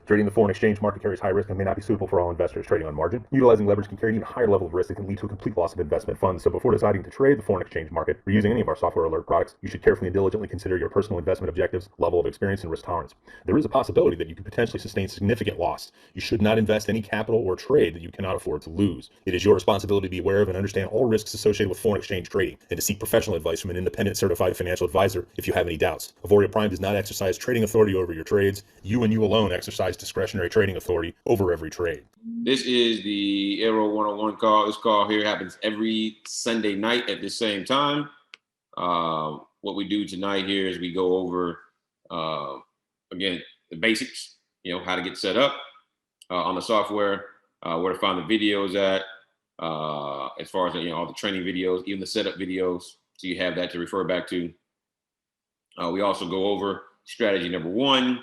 Trading the foreign exchange market carries high risk and may not be suitable for all investors. Trading on margin, utilizing leverage can carry an even higher level of risk that can lead to a complete loss of investment funds. So before deciding to trade the foreign exchange market or using any of our software alert products, you should carefully and diligently consider your personal investment objectives, level of experience, and risk tolerance. There is a possibility that you could potentially sustain significant loss. You should not invest any capital or trade that you cannot afford to lose. It is your responsibility to be aware of and understand all risks associated with foreign exchange trading and to seek professional advice from an independent certified financial advisor if you have any doubts. Auvoria Prime does not exercise trading authority over your trades. You and you alone exercise discretionary trading authority over every trade. This is the AIRO 101 call. This call here happens every Sunday night at the same time. What we do tonight here is we go over, again, the basics, how to get set up on the software, where to find the videos at, as far as, all the training videos, even the setup videos. So you have that to refer back to. We also go over strategy number one.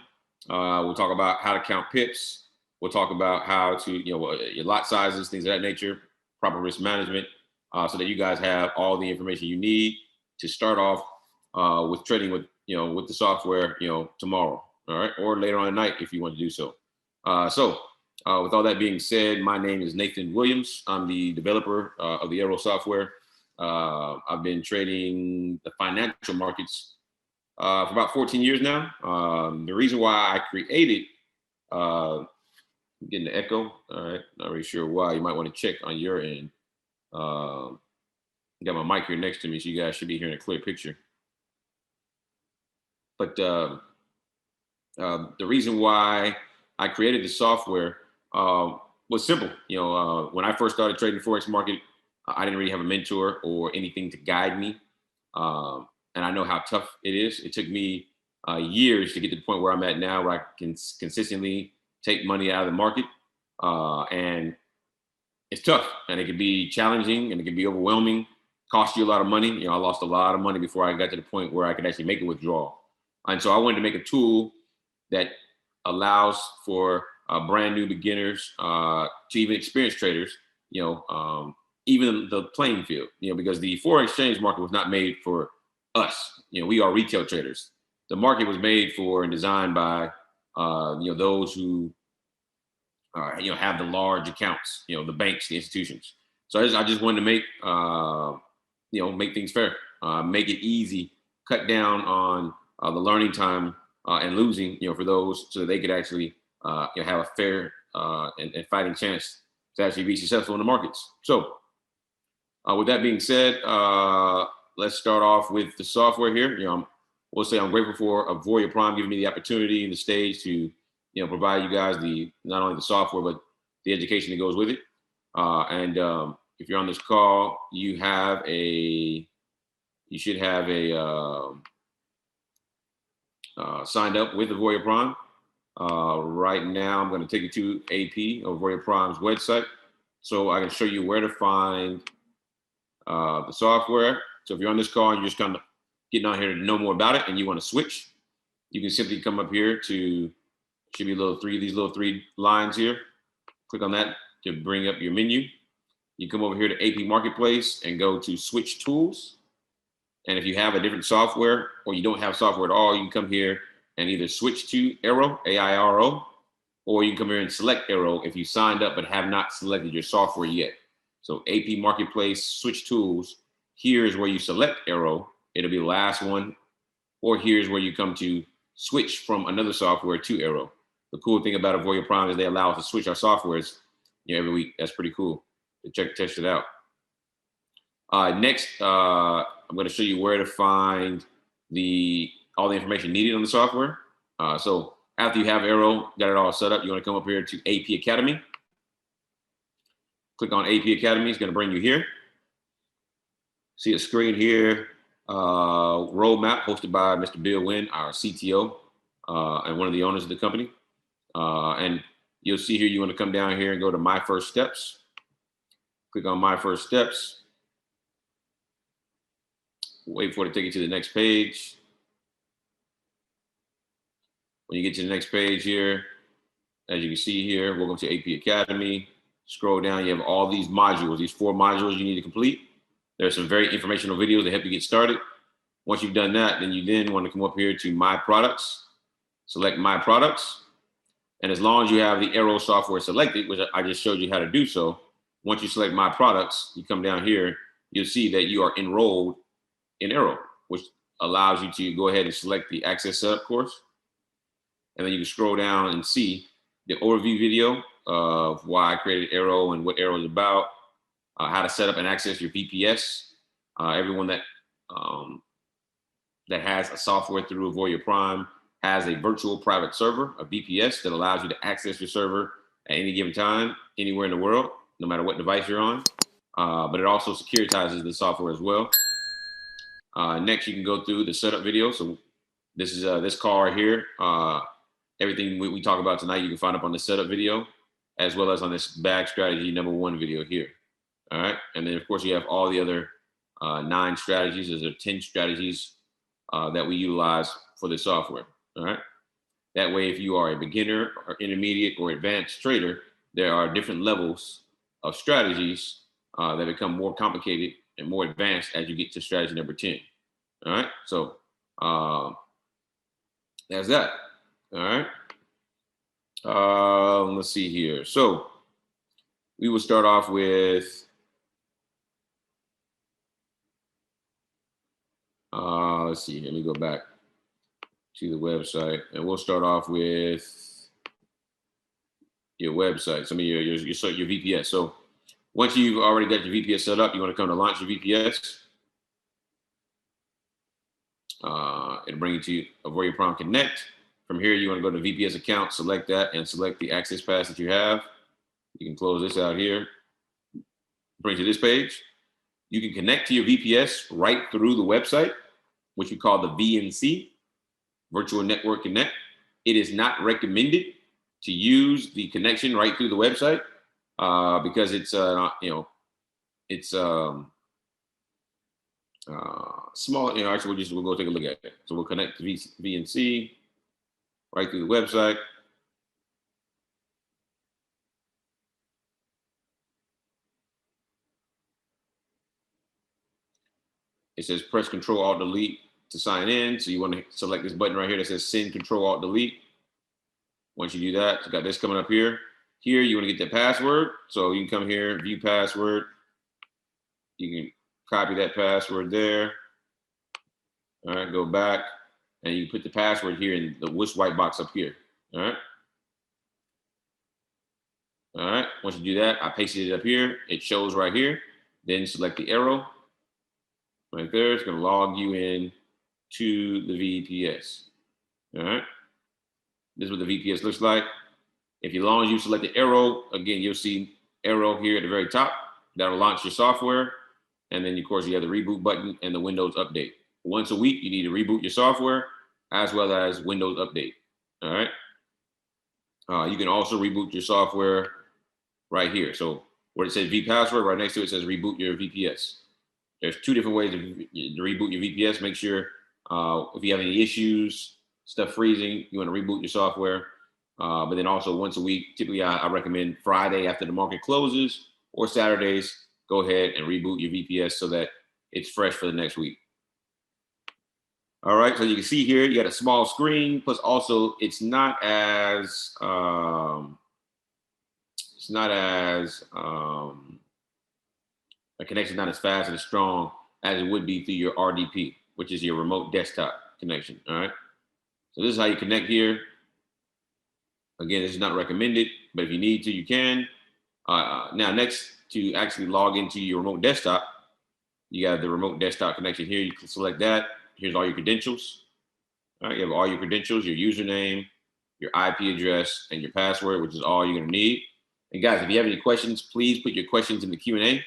We'll talk about how to count pips. We'll talk about how to, your lot sizes, things of that nature, proper risk management, so that you guys have all the information you need to start off with trading with, with the software, tomorrow, all right, or later on at night if you want to do so. With all that being said, my name is Nathan Williams. I'm the developer of the AIRO software. I've been trading the financial markets for about 14 years now. The reason why I created, getting the echo, all right, not really sure why. You might want to check on your end. Got my mic here next to me, so you guys should be hearing a clear picture. But the reason why I created the software was simple. When I first started trading the Forex market, I didn't really have a mentor or anything to guide me. And I know how tough it is. It took me years to get to the point where I'm at now, where I can consistently take money out of the market. And it's tough, and it can be challenging, and it can be overwhelming, cost you a lot of money. I lost a lot of money before I got to the point where I could actually make a withdrawal. And so I wanted to make a tool that allows for brand new beginners to even experienced traders, even the playing field, because the foreign exchange market was not made for us. We are retail traders. The market was made for and designed by those who have the large accounts, the banks, the institutions. So I just wanted to make make things fair, make it easy, cut down on the learning time and losing, for those, so that they could actually have a fair and fighting chance to actually be successful in the markets. So with that being said, let's start off with the software here. We'll say I'm grateful for Auvoria Prime giving me the opportunity and the stage to, provide you guys not only the software, but the education that goes with it. If you're on this call, you should have a signed up with Auvoria Prime. Right now, I'm going to take you to AP, Auvoria Prime's website, so I can show you where to find the software. So if you're on this call and you're just kind of getting on here to know more about it and you want to switch, you can simply come up here to, should be these little three lines here. Click on that to bring up your menu. You come over here to AP Marketplace and go to Switch Tools. And if you have a different software or you don't have software at all, you can come here and either switch to AIRO, AIRO, or you can come here and select AIRO if you signed up but have not selected your software yet. So AP Marketplace, Switch Tools, here's where you select AIRO. It'll be the last one. Or here's where you come to switch from another software to AIRO. The cool thing about Auvoria Prime is they allow us to switch our softwares every week. That's pretty cool. Test it out. Next, I'm going to show you where to find all the information needed on the software. So after you have AIRO, got it all set up, you want to come up here to AP Academy. Click on AP Academy. It's going to bring you here. See a screen here. Roadmap hosted by Mr. Bill Wynn, our CTO, and one of the owners of the company. And you'll see here, you want to come down here and go to My First Steps. Click on My First Steps. Wait for it to take you to the next page. When you get to the next page here, as you can see here, welcome to AP Academy. Scroll down, you have all these modules, these 4 modules you need to complete. There are some very informational videos that help you get started. Once you've done that, then you then want to come up here to My Products, select My Products. And as long as you have the AIRO software selected, which I just showed you how to do so, once you select My Products, you come down here, you'll see that you are enrolled in AIRO, which allows you to go ahead and select the Access Setup course. And then you can scroll down and see the overview video of why I created AIRO and what AIRO is about, how to set up and access your VPS. Everyone that has a software through Auvoria Prime has a virtual private server, a VPS, that allows you to access your server at any given time, anywhere in the world, no matter what device you're on. But it also securitizes the software as well. Next, you can go through the setup video. So this is this call right here. Everything we talk about tonight, you can find up on the setup video, as well as on this bag strategy #1 video here. All right. And then, of course, you have all the other 9 strategies. There's 10 strategies that we utilize for the software. All right. That way, if you are a beginner or intermediate or advanced trader, there are different levels of strategies that become more complicated and more advanced as you get to strategy #10. All right. So that's that. All right. Let's see here. So we will start off with let's see. Let me go back to the website, and we'll start off with your website. Some of your VPS. So once you've already got your VPS set up, you want to come to launch your VPS. It'll bring you to Auvoria Prime Connect. From here, you want to go to VPS account, select that, and select the access pass that you have. You can close this out here. Brings you to this page. You can connect to your VPS right through the website, which we call the VNC, Virtual Network Connect. It is not recommended to use the connection right through the website because it's it's small. Actually, we'll go take a look at it. So we'll connect to VNC right through the website. It says press Control Alt Delete to sign in. So you want to select this button right here that says Send Control Alt Delete. Once you do that, you got this coming up here. Here you want to get the password. So you can come here, view password. You can copy that password there. All right, go back, and you put the password here in the white box up here. All right. All right. Once you do that, I pasted it up here. It shows right here. Then select the arrow right there. It's going to log you in to the VPS. All right. This is what the VPS looks like. As long as you select the arrow, again, you'll see arrow here at the very top. That'll launch your software. And then, of course, you have the reboot button and the Windows update. Once a week, you need to reboot your software as well as Windows update. All right. You can also reboot your software right here. So where it says vPassword, right next to it says reboot your VPS. There's 2 different ways to reboot your VPS. Make sure if you have any issues, stuff freezing, you want to reboot your software. But then also once a week, typically I recommend Friday after the market closes or Saturdays, go ahead and reboot your VPS so that it's fresh for the next week. All right, so you can see here, you got a small screen, plus also it's not as, the connection's not as fast and as strong as it would be through your RDP, which is your remote desktop connection, all right? So this is how you connect here. Again, this is not recommended, but if you need to, you can. Now, next, to actually log into your remote desktop, you got the remote desktop connection here. You can select that. Here's all your credentials. All right, you have all your credentials, your username, your IP address, and your password, which is all you're going to need. And guys, if you have any questions, please put your questions in the Q&A.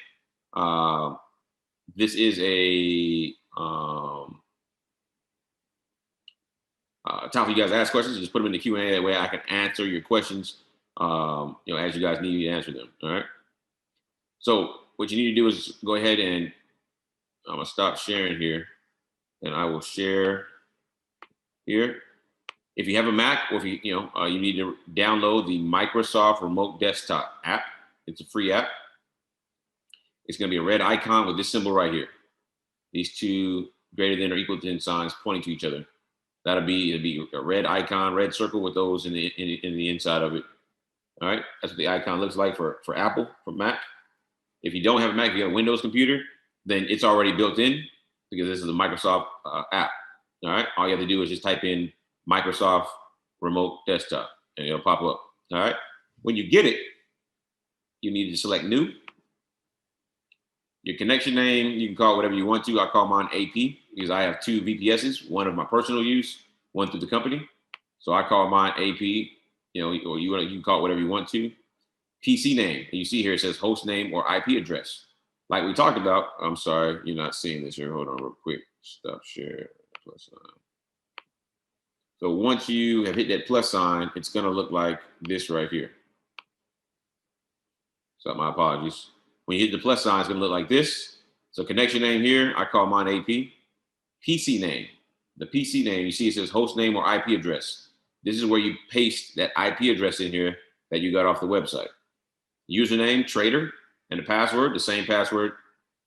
This is a time for you guys to ask questions. Just put them in the Q&A. That way I can answer your questions, as you guys need me to answer them. All right. So what you need to do is go ahead and I'm going to stop sharing here. And I will share here. If you have a Mac, or if you need to download the Microsoft Remote Desktop app. It's a free app. it's going to be a red icon with this symbol right here. These two greater than or equal to signs pointing to each other. It'll be a red icon, red circle with those in the inside of it. All right, that's what the icon looks like for Apple, for Mac. If you don't have a Mac, if you have a Windows computer, then it's already built in because this is a Microsoft app. All right, all you have to do is just type in Microsoft Remote Desktop and it'll pop up. All right, when you get it, you need to select New. Your connection name, you can call it whatever you want to. I call mine AP because I have 2 VPSs, one of my personal use, one through the company. So I call mine AP, you know, or you can call it whatever you want to. PC name, and you see here it says host name or IP address. Like we talked about, I'm sorry, you're not seeing this here. Hold on real quick. Stop share, plus sign. So once you have hit that plus sign, it's gonna look like this right here. So my apologies. When you hit the plus sign, it's gonna look like this. So connection name here, I call mine AP. PC name, the PC name, you see it says host name or IP address. This is where you paste that IP address in here that you got off the website. Username, trader, and the password, the same password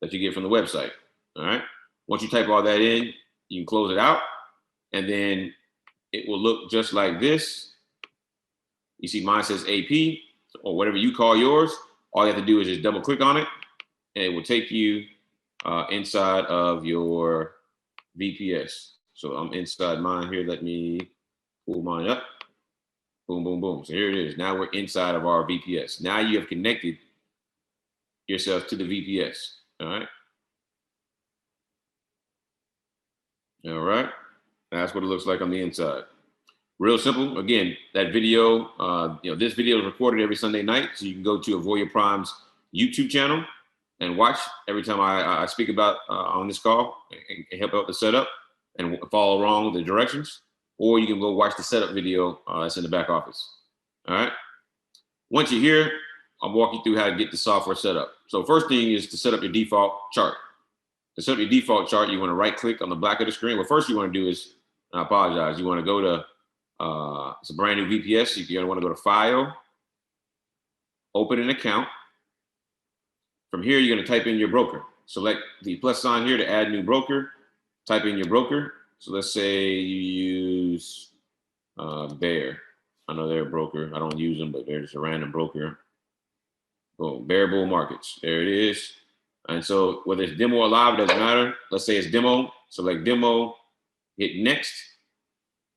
that you get from the website. All right. Once you type all that in, you can close it out, and then it will look just like this. You see mine says AP, or whatever you call yours. All you have to do is just double click on it, and it will take you inside of your VPS. So I'm inside mine here. Let me pull mine up. Boom, boom, boom. So here it is. Now we're inside of our VPS. Now you have connected yourself to the VPS. All right. All right. That's what it looks like on the inside. Real simple. Again, that video, this video is recorded every Sunday night. So you can go to Auvoria Prime's YouTube channel and watch every time I speak about on this call and help out the setup and follow along with the directions. Or you can go watch the setup video that's in the back office. All right. Once you're here, I'll walk you through how to get the software set up. So first thing is to set up your default chart. To set up your default chart, you want to right click on the back of the screen. What first you want to do is, I apologize, you want to go to, it's a brand new VPS. You're going to want to go to File, Open an Account. From here, you're going to type in your broker. Select the plus sign here to add new broker. Type in your broker. So let's say you use Bear. I know they're a broker. I don't use them, but they're just a random broker. Boom, Bear Bull Markets. There it is. And so whether it's demo or live, it doesn't matter. Let's say it's demo. Select demo. Hit next.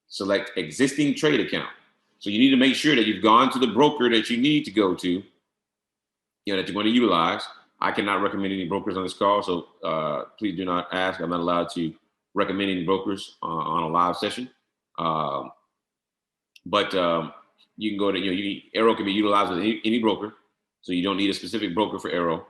Select existing trade account. So you need to make sure that you've gone to the broker that you need to go to, that you're going to utilize. I cannot recommend any brokers on this call, so please do not ask. I'm not allowed to recommend any brokers on a live session. But you can go to, AIRO can be utilized with any broker, so you don't need a specific broker for AIRO.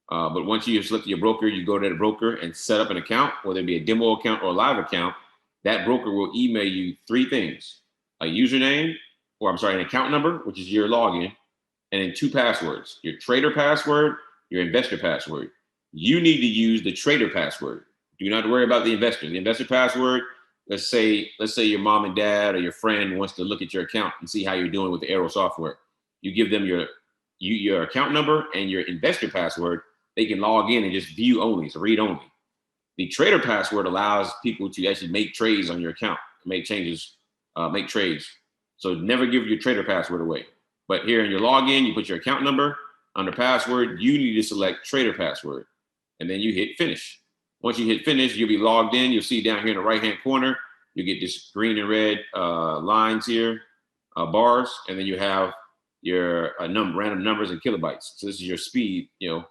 But once you select your broker, you go to the broker and set up an account, whether it be a demo account or a live account. That broker will email you 3 things: a username, an account number, which is your login, and then 2 passwords: your trader password, your investor password. You need to use the trader password. Do not worry about the investor. The investor password, let's say your mom and dad or your friend wants to look at your account and see how you're doing with the AIRO software. You give them your account number and your investor password. They can log in and just view only, so read only. The trader password allows people to actually make trades on your account, make changes, make trades. So never give your trader password away. But here in your login, you put your account number. Under password, you need to select trader password, and then you hit finish. Once you hit finish, you'll be logged in. You'll see down here in the right-hand corner, you get this green and red lines here, bars, and then you have your random numbers and kilobytes. So this is your speed, this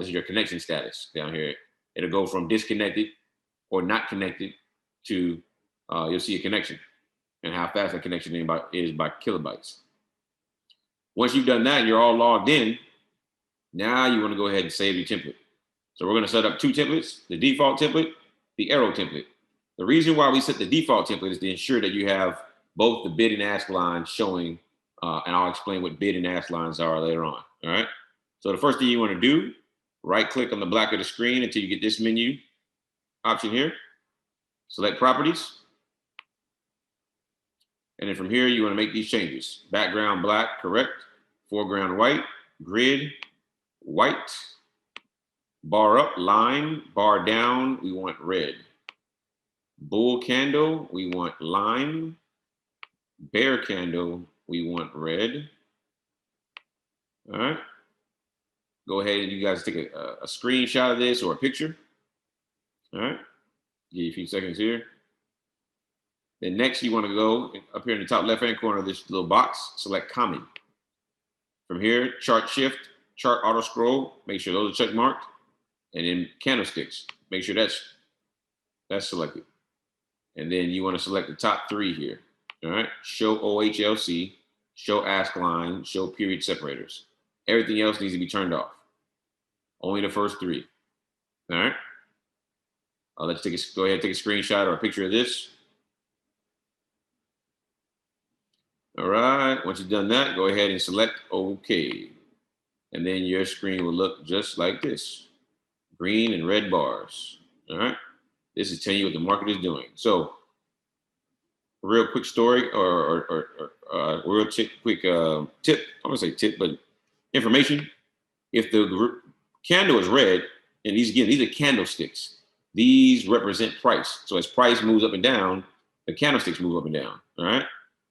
is your connection status down here. It'll go from disconnected or not connected to you'll see a connection and how fast that connection is by kilobytes. Once you've done that and you're all logged in, now you want to go ahead and save your template. So we're going to set up 2 templates: the default template, the AIRO template. The reason why we set the default template is to ensure that you have both the bid and ask lines showing, and I'll explain what bid and ask lines are later on. All right. So the first thing you want to do, right click on the black of the screen until you get this menu option here. Select properties. And then from here, you want to make these changes. Background black, correct. Foreground white, grid, white, Bar up, line. Bar down, we want red. Bull candle, we want lime. Bear candle, we want red. All right. Go ahead and you guys take a screenshot of this or a picture. All right. Give you a few seconds here. Then next, you want to go up here in the top left-hand corner of this little box, select common. From here, chart shift, chart auto scroll, make sure those are check marked. And then candlesticks, make sure that's selected. And then you want to select the top three here. All right. Show OHLC, show ask line, show period separators. Everything else needs to be turned off. Only the first three. All right. Let's go ahead and take a screenshot or a picture of this. All right. Once you've done that, go ahead and select OK. And then your screen will look just like this. Green and red bars. All right. This is telling you what the market is doing. So, real quick story or real quick tip. I'm gonna say tip, but information. If the candle is red, and these are candlesticks. These represent price. So as price moves up and down, the candlesticks move up and down. All right.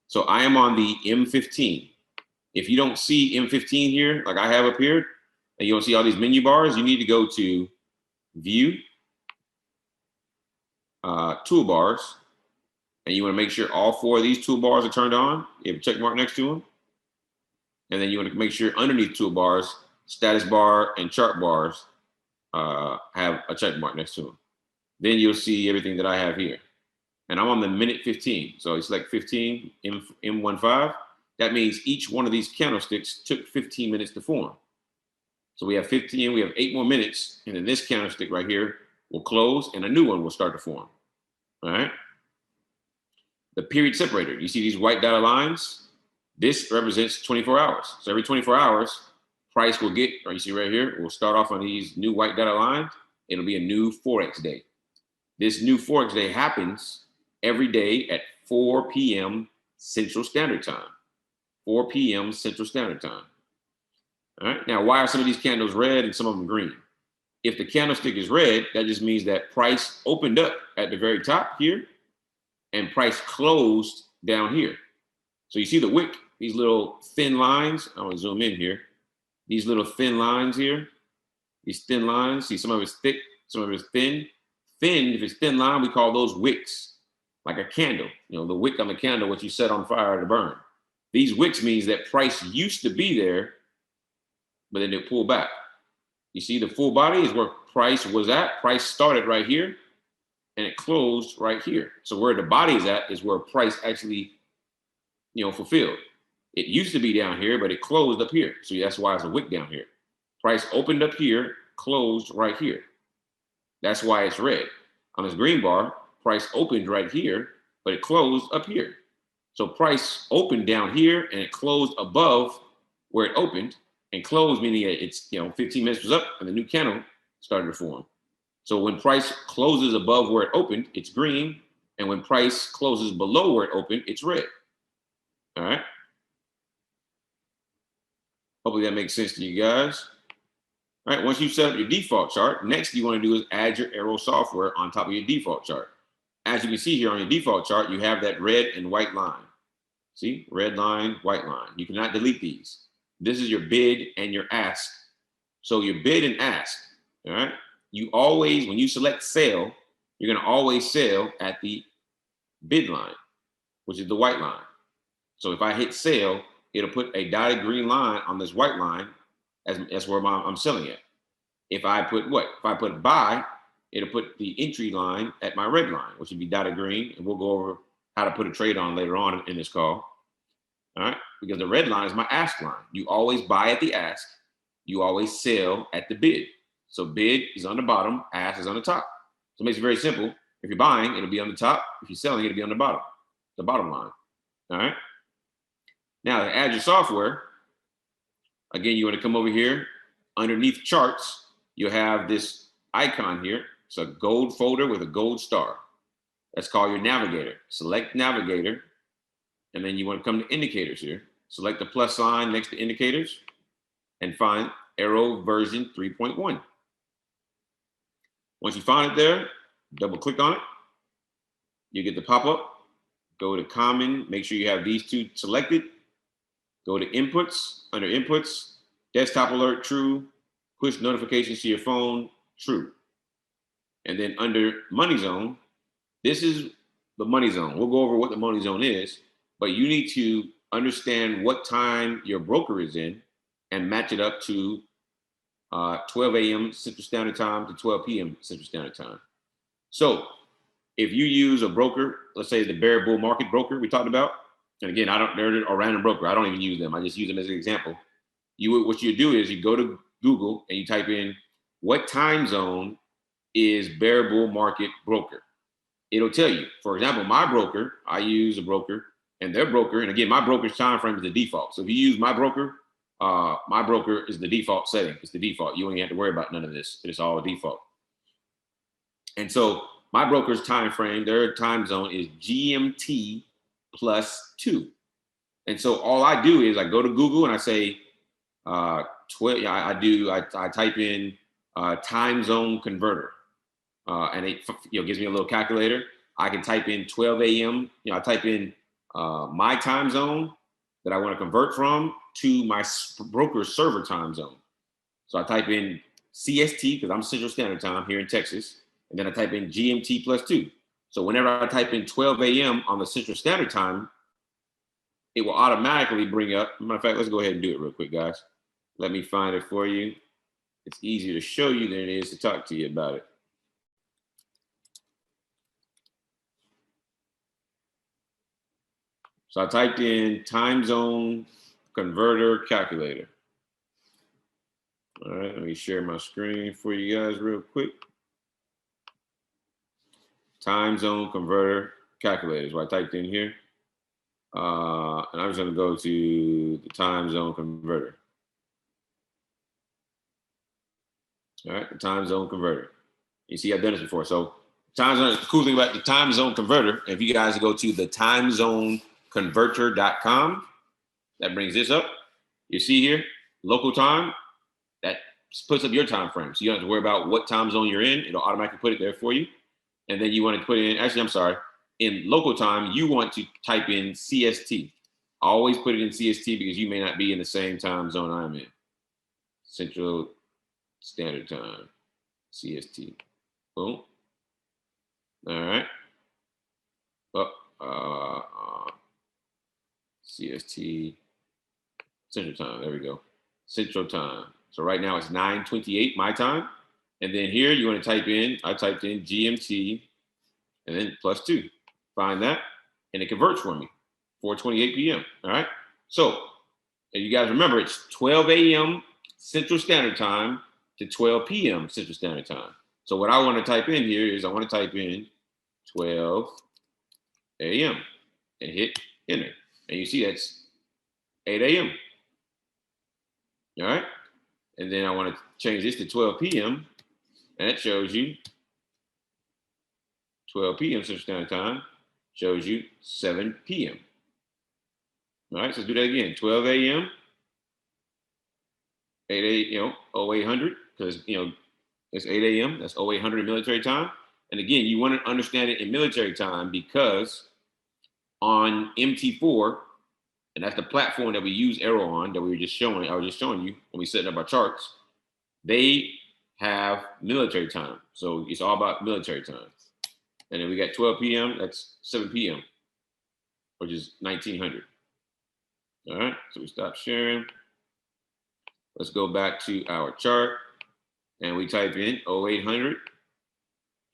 So I am on the M15. If you don't see M15 here, like I have up here, and you don't see all these menu bars, you need to go to View, Toolbars, and you want to make sure all four of these toolbars are turned on. You have a check mark next to them. And then you want to make sure underneath toolbars, status bar and chart bars have a check mark next to them. Then you'll see everything that I have here. And I'm on the minute 15. So you select 15, M15. That means each one of these candlesticks took 15 minutes to form. So we have 15, we have 8 more minutes, and then this candlestick right here will close and a new one will start to form. All right. The period separator, you see these white dotted lines? This represents 24 hours. So every 24 hours, price will get, or you see right here, we'll start off on these new white dotted lines. It'll be a new Forex day. This new Forex day happens every day at 4 p.m. Central Standard Time. 4 p.m. Central Standard Time. All right. Now, why are some of these candles red and some of them green? If the candlestick is red, that just means that price opened up at the very top here and price closed down here. So you see the wick, these little thin lines. I want to zoom in here. These little thin lines here, these thin lines, see some of it's thick, some of it's thin. Thin, if it's thin line, we call those wicks, like a candle. You know, the wick on the candle, what you set on fire to burn. These wicks means that price used to be there, but then they pull back. You see the full body is where price was at. Price started right here, and it closed right here. So where the body is at is where price actually, fulfilled. It used to be down here, but it closed up here. So that's why it's a wick down here. Price opened up here, closed right here. That's why it's red. On this green bar, price opened right here, but it closed up here. So price opened down here and it closed above where it opened, and closed meaning it's 15 minutes was up and the new candle started to form. So when price closes above where it opened, it's green, and when price closes below where it opened, it's red. All right. Hopefully that makes sense to you guys. All right, once you set up your default chart, next you want to do is add your AIRO software on top of your default chart. As you can see here on your default chart, you have that red and white line. See, red line, white line. You cannot delete these. This is your bid and your ask. So your bid and ask, all right? You always, when you select sell, you're going to always sell at the bid line, which is the white line. So if I hit sell, it'll put a dotted green line on this white line. That's where I'm selling it. If I put buy, it'll put the entry line at my red line, which would be dotted green. And we'll go over how to put a trade on later on in this call. All right. Because the red line is my ask line. You always buy at the ask. You always sell at the bid. So bid is on the bottom, ask is on the top. So it makes it very simple. If you're buying, it'll be on the top. If you're selling, it'll be on the bottom line. All right. Now to add your software, again, you want to come over here. Underneath charts, you have this icon here. It's a gold folder with a gold star. That's called your navigator. Select navigator, and then you want to come to indicators here. Select the plus sign next to indicators and find AIRO version 3.1. Once you find it there, double click on it. You get the pop-up. Go to common. Make sure you have these two selected. Go to inputs. Under inputs, desktop alert, true. Push notifications to your phone, true. And then under money zone, this is the money zone. We'll go over what the money zone is, but you need to understand what time your broker is in and match it up to 12 a.m. Central Standard Time to 12 p.m. Central Standard Time. So if you use a broker, let's say the bear bull market broker we talked about, and again, they're a random broker. I don't even use them. I just use them as an example. What you do is you go to Google and you type in what time zone is bear bull market broker. It'll tell you. For example, my broker, I use a broker and their broker, and again, my broker's time frame is the default. So if you use my broker is the default setting. It's the default. You don't even have to worry about none of this. It's all default. And so my broker's time frame, their time zone is GMT +2. And so all I do is I go to Google and I say, I type in time zone converter. And it gives me a little calculator. I can type in 12 a.m. I type in my time zone that I want to convert from to my broker server time zone. So I type in CST because I'm Central Standard Time here in Texas, and then I type in GMT +2. So whenever I type in 12 a.m. on the Central Standard Time, it will automatically bring up. Matter of fact, let's go ahead and do it real quick, guys. Let me find it for you. It's easier to show you than it is to talk to you about it. So I typed in time zone converter calculator. All right, let me share my screen for you guys real quick. Time zone converter calculator is what I typed in here. And I'm just gonna go to the time zone converter. All right, the time zone converter. You see, I've done this before. So time zone, the cool thing about the time zone converter, if you guys go to the timezoneconverter.com, that brings this up. You see here, local time, that puts up your time frame. So you don't have to worry about what time zone you're in. It'll automatically put it there for you. And then you want to put in, actually, I'm sorry, in local time, you want to type in CST. Always put it in CST because you may not be in the same time zone I'm in. Central Standard Time, CST. Boom. All right. CST, Central Time. There we go. Central Time. So right now it's 9:28 my time. And then here you want to type in, I typed in GMT and then +2. Find that. And it converts for me. 4:28 p.m. All right. So if you guys remember, it's 12 a.m. Central Standard Time to 12 p.m. Central Standard Time. So what I want to type in here is I want to type in 12 a.m. and hit enter. And you see that's 8 a.m. All right. And then I want to change this to 12 p.m. And that shows you 12 p.m. Central Standard Time shows you 7 p.m. All right, so do that again. 12 a.m. 8 a.m. 0800 because it's 8 a.m. That's 0800 military time. And again, you want to understand it in military time because on MT4, and that's the platform that we use AIRO on that we were just showing. I was just showing you when we set up our charts. They have military time, so it's all about military time. And then we got 12 p.m. That's 7 p.m., which is 1900. All right, so we stop sharing. Let's go back to our chart, and we type in 0800.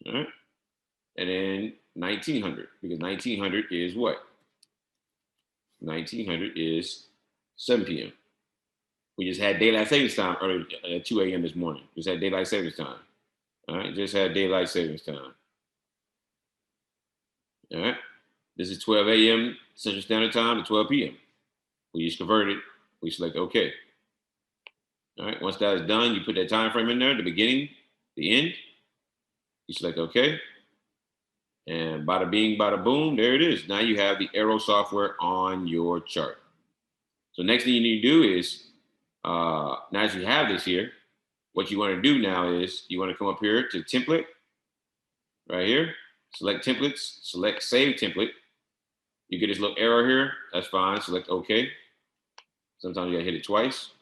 All right, and then 1900 because 1900 is what? 1900 is 7 p.m. We just had daylight savings time earlier at 2 a.m. this morning. Just had daylight savings time. All right, just had daylight savings time. All right, this is 12 a.m. Central Standard Time to 12 p.m. We just converted. We select OK. All right, once that is done, you put that time frame in there, the beginning, the end. You select OK. And bada bing, bada boom, there it is. Now you have the AIRO software on your chart. So next thing you need to do is, now that you have this here, what you want to do now is you want to come up here to template right here. Select templates, select save template. You get this little arrow here, that's fine. Select OK. Sometimes you gotta hit it twice.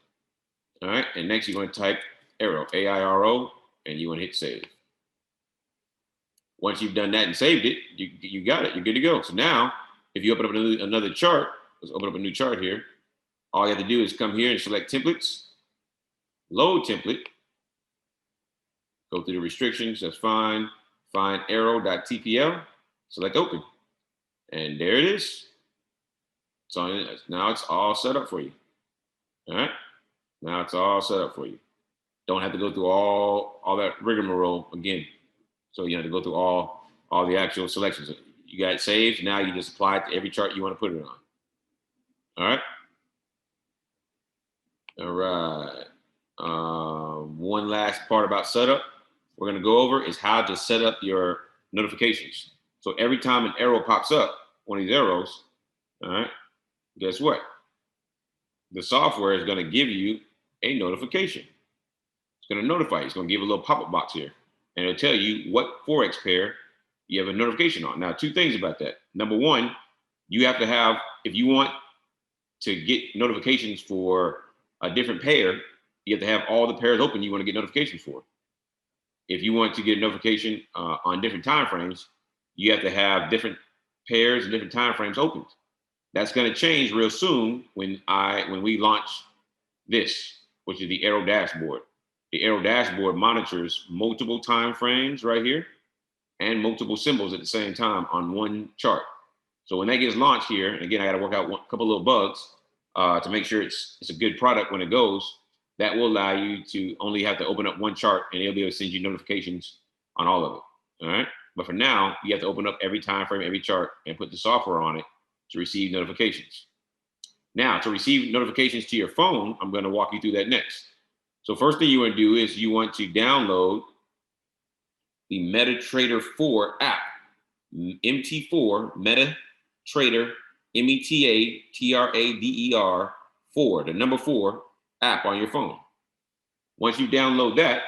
All right, and next you're gonna type AIRO, AIRO, and you wanna hit save. Once you've done that and saved it, you got it, you're good to go. So now, if you open up another chart, let's open up a new chart here. All you have to do is come here and select templates, load template, go through the restrictions, that's fine. Find airo.tpl, select open. And there it is. So now it's all set up for you. All right. Now it's all set up for you. Don't have to go through all that rigmarole again. So you have to go through all the actual selections. You got it saved. Now you just apply it to every chart you want to put it on. All right. All right. One last part about setup we're going to go over is how to set up your notifications. So every time an arrow pops up, one of these arrows, all right, guess what? The software is going to give you a notification. It's going to notify you. It's going to give a little pop-up box here, and it'll tell you what Forex pair you have a notification on. Now, two things about that. Number one, you have to have, if you want to get notifications for a different pair, you have to have all the pairs open you want to get notifications for. If you want to get a notification on different time frames, you have to have different pairs and different time frames opened. That's going to change real soon when we launch this, which is the AIRO dashboard. The AIRO dashboard monitors multiple time frames right here and multiple symbols at the same time on one chart. So when that gets launched here, and again, I got to work out a couple little bugs to make sure it's a good product when it goes. That will allow you to only have to open up one chart, and it'll be able to send you notifications on all of it. All right. But for now, you have to open up every time frame, every chart, and put the software on it to receive notifications. Now, to receive notifications to your phone, I'm going to walk you through that next. So first thing you want to do is you want to download the MetaTrader 4 app, MT4, MetaTrader, METATRADER 4, the number 4 app on your phone. Once you download that,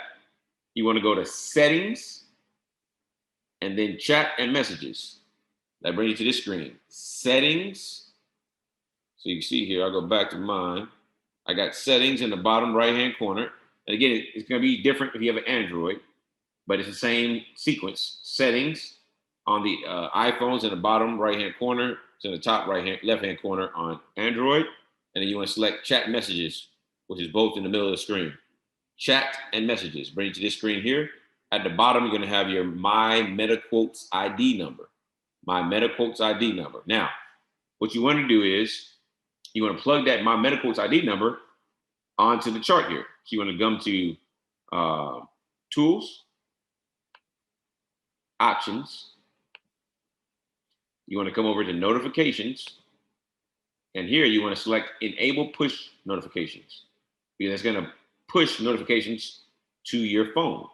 you want to go to settings and then chat and messages. That brings you to this screen, settings. So you can see here, I'll go back to mine. I got settings in the bottom right-hand corner. And again, it's going to be different if you have an Android, but it's the same sequence. Settings on the iPhones in the bottom right-hand corner. It's in the top left-hand corner on Android. And then you want to select chat messages, which is both in the middle of the screen. Chat and messages. Bring you to this screen here. At the bottom, you're going to have your My MetaQuotes ID number. My MetaQuotes ID number. Now, what you want to do is you want to plug that My MetaQuotes ID number onto the chart here. So you want to come to Tools, Options. You want to come over to Notifications. And here you want to select Enable Push Notifications, because it's going to push notifications to your phone,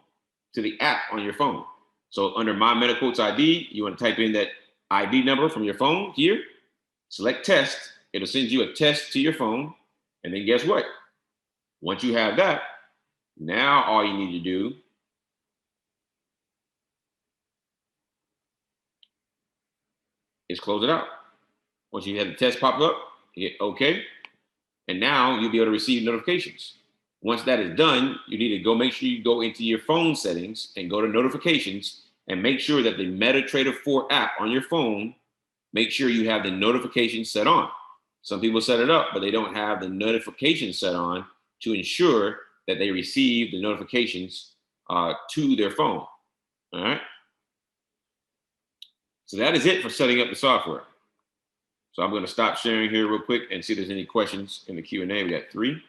to the app on your phone. So under My MetaQuotes ID, you want to type in that ID number from your phone here, select Test. It'll send you a test to your phone. And then guess what? Once you have that, now all you need to do is close it out. Once you have the test pop up, hit OK. And now you'll be able to receive notifications. Once that is done, you need to make sure you go into your phone settings and go to notifications and make sure that the MetaTrader 4 app on your phone, make sure you have the notifications set on. Some people set it up, but they don't have the notifications set on to ensure that they receive the notifications to their phone. All right. So that is it for setting up the software. So I'm going to stop sharing here real quick and see if there's any questions in the Q&A. We got 3.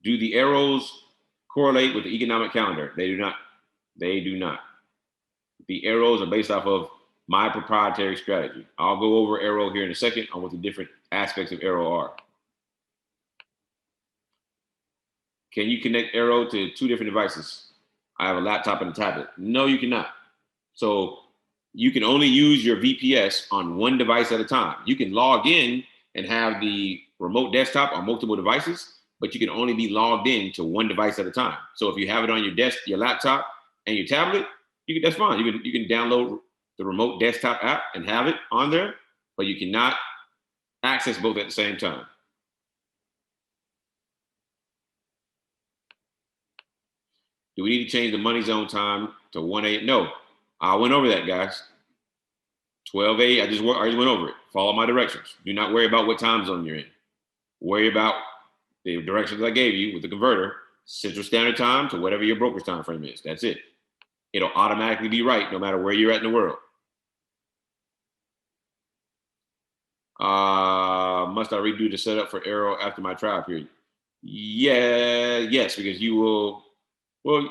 Do the arrows correlate with the economic calendar? They do not. They do not. The arrows are based off of my proprietary strategy. I'll go over AIRO here in a second on what the different aspects of AIRO are. Can you connect AIRO to 2 different devices? I have a laptop and a tablet. No, you cannot. So you can only use your VPS on one device at a time. You can log in and have the remote desktop on multiple devices, but you can only be logged in to one device at a time. So if you have it on your desk, your laptop, and your tablet, that's fine. You can download the remote desktop app and have it on there, but you cannot access both at the same time. Do we need to change the money zone time to 1 a.m.? No, I went over that, guys. 12 a.m. I just went over it. Follow my directions. Do not worry about what time zone you're in. Worry about the directions I gave you with the converter, Central Standard Time to whatever your broker's time frame is. That's it. It'll automatically be right no matter where you're at in the world. Must I redo the setup for AIRO after my trial period? Yes, because you will. Well,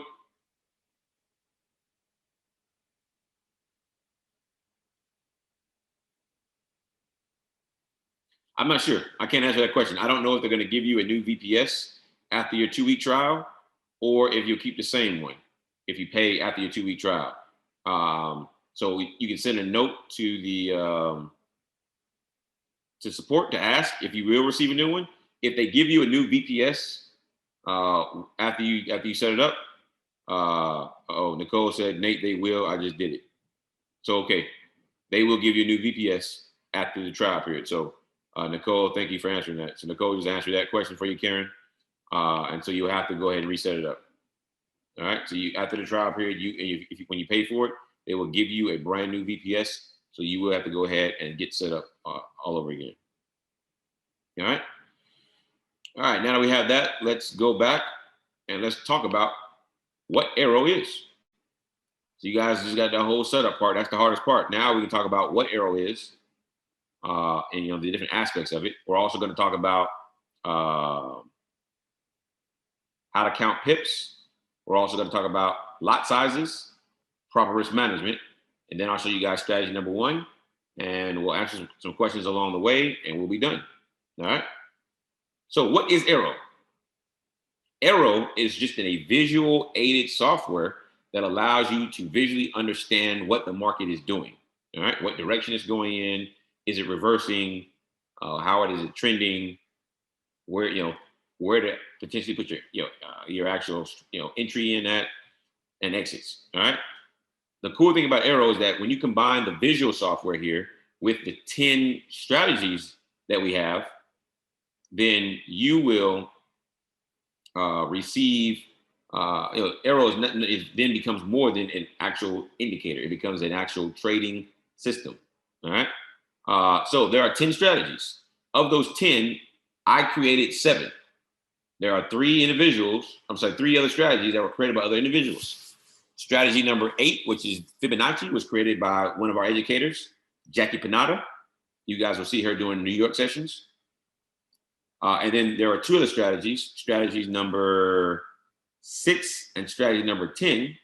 I'm not sure. I can't answer that question. I don't know if they're going to give you a new VPS after your 2-week trial, or if you'll keep the same one if you pay after your 2-week trial. So you can send a note to the to support to ask if you will receive a new one. If they give you a new VPS after you set it up, Nicole said, Nate, they will. I just did it. So okay, they will give you a new VPS after the trial period. So Nicole, thank you for answering that. So Nicole just answered that question for you, Karen. And so you'll have to go ahead and reset it up. All right. So after the trial period, when you pay for it, they will give you a brand new VPS. So you will have to go ahead and get set up all over again. All right. All right. Now that we have that, let's go back and let's talk about what AIRO is. So you guys just got the whole setup part. That's the hardest part. Now we can talk about what AIRO is, and the different aspects of it. We're also going to talk about how to count pips. We're also going to talk about lot sizes, proper risk management, and then I'll show you guys strategy number 1, and we'll answer some questions along the way, and we'll be done. All right. So what is AIRO? AIRO is just a visual aided software that allows you to visually understand what the market is doing. All right. What direction it's going in? Is it reversing? How is it trending? Where to potentially put your actual entry in at and exits. All right. The cool thing about AIRO is that when you combine the visual software here with the 10 strategies that we have, then you will receive. AIRO then becomes more than an actual indicator. It becomes an actual trading system. All right. So there are 10 strategies. Of those 10, I created 7. There are 3 other strategies that were created by other individuals. Strategy number 8, which is Fibonacci, was created by one of our educators, Jackie Panada. You guys will see her doing New York sessions. And then there are 2 other strategies, strategies number 6 and strategy number 10.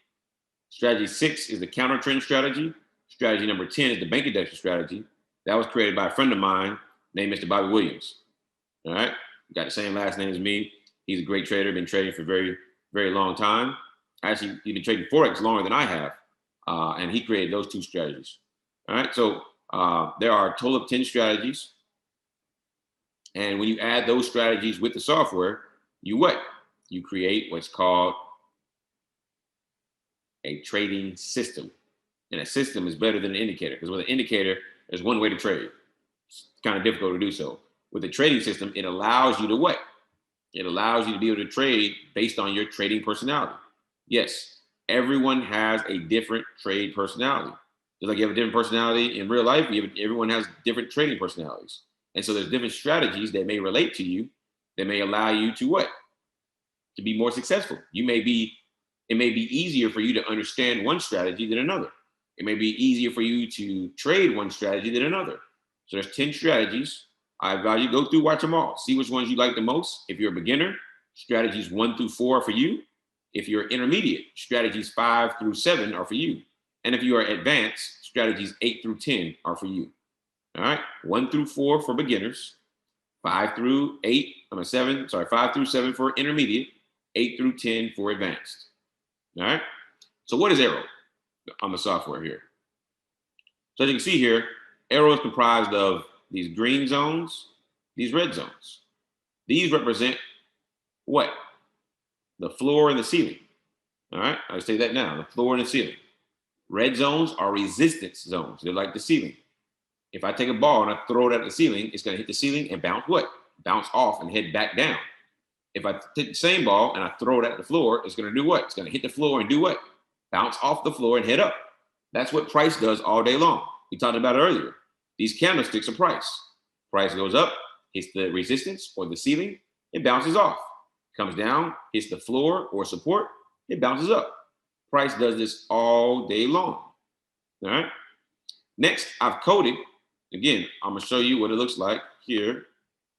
Strategy 6 is the counter trend strategy. Strategy number 10 is the bank index strategy. That was created by a friend of mine named Mr. Bobby Williams. All right. Got the same last name as me. He's a great trader, been trading for a very, very long time. Actually, he's been trading Forex longer than I have. And he created those 2 strategies. All right. So there are a total of 10 strategies. And when you add those strategies with the software, you create what's called a trading system. And a system is better than an indicator, because with an indicator, there's one way to trade. It's kind of difficult to do so. With a trading system, it allows you to what? It allows you to be able to trade based on your trading personality. Yes, everyone has a different trade personality. Just like you have a different personality in real life, everyone has different trading personalities. And so there's different strategies that may relate to you that may allow you to what? To be more successful. It may be easier for you to understand one strategy than another. It may be easier for you to trade one strategy than another. So there's 10 strategies. I advise you go through, watch them all, see which ones you like the most. If you're a beginner, strategies 1 through 4 are for you. If you're intermediate, strategies 5 through 7 are for you. And if you are advanced, strategies 8 through 10 are for you. All right, 1 through 4 for beginners, 5 through 7 for intermediate, 8 through 10 for advanced. All right, so what is AIRO on the software here? So as you can see here, AIRO is comprised of these green zones, these red zones. These represent what? The floor and the ceiling. All right, I say that now, the floor and the ceiling. Red zones are resistance zones. They're like the ceiling. If I take a ball and I throw it at the ceiling, it's going to hit the ceiling and bounce what? Bounce off and head back down. If I take the same ball and I throw it at the floor, it's going to do what? It's going to hit the floor and do what? Bounce off the floor and head up. That's what price does all day long. We talked about it earlier. These candlesticks are price. Price goes up, hits the resistance or the ceiling, it bounces off. Comes down, hits the floor or support, it bounces up. Price does this all day long. All right. Next, I've coded. Again, I'm gonna show you what it looks like here.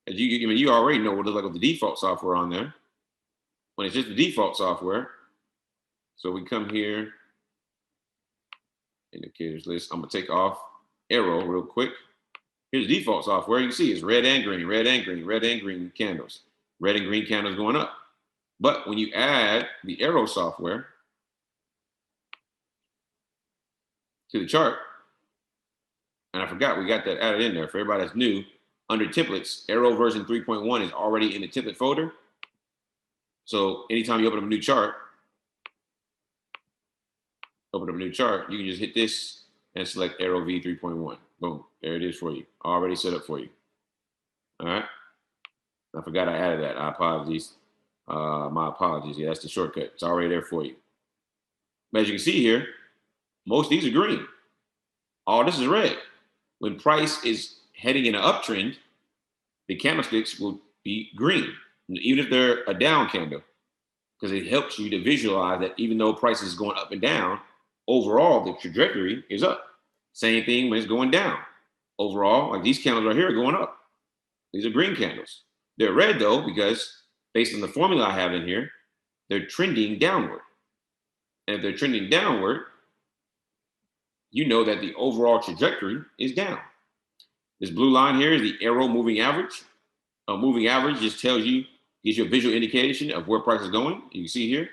As you already know what it looks like with the default software on there. When it's just the default software. So we come here, indicators list. I'm gonna take off AIRO real quick. Here's the default software. You can see it's red and green, red and green, red and green candles. Red and green candles going up. But when you add the AIRO software to the chart, and I forgot we got that added in there for everybody that's new, under templates, AIRO version 3.1 is already in the template folder. So anytime you open up a new chart, you can just hit this and select AIRO V 3.1. Boom, there it is for you. Already set up for you. All right. I forgot I added that. My apologies. Yeah, that's the shortcut. It's already there for you. But as you can see here, most of these are green. All this is red. When price is heading in an uptrend, the candlesticks will be green, even if they're a down candle, because it helps you to visualize that even though price is going up and down, overall the trajectory is up. Same thing when it's going down. Overall, like these candles right here are going up. These are green candles. They're red though, because based on the formula I have in here, they're trending downward. And if they're trending downward, you know that the overall trajectory is down. This blue line here is the AIRO moving average. A moving average just tells you, gives you a visual indication of where price is going. You can see here,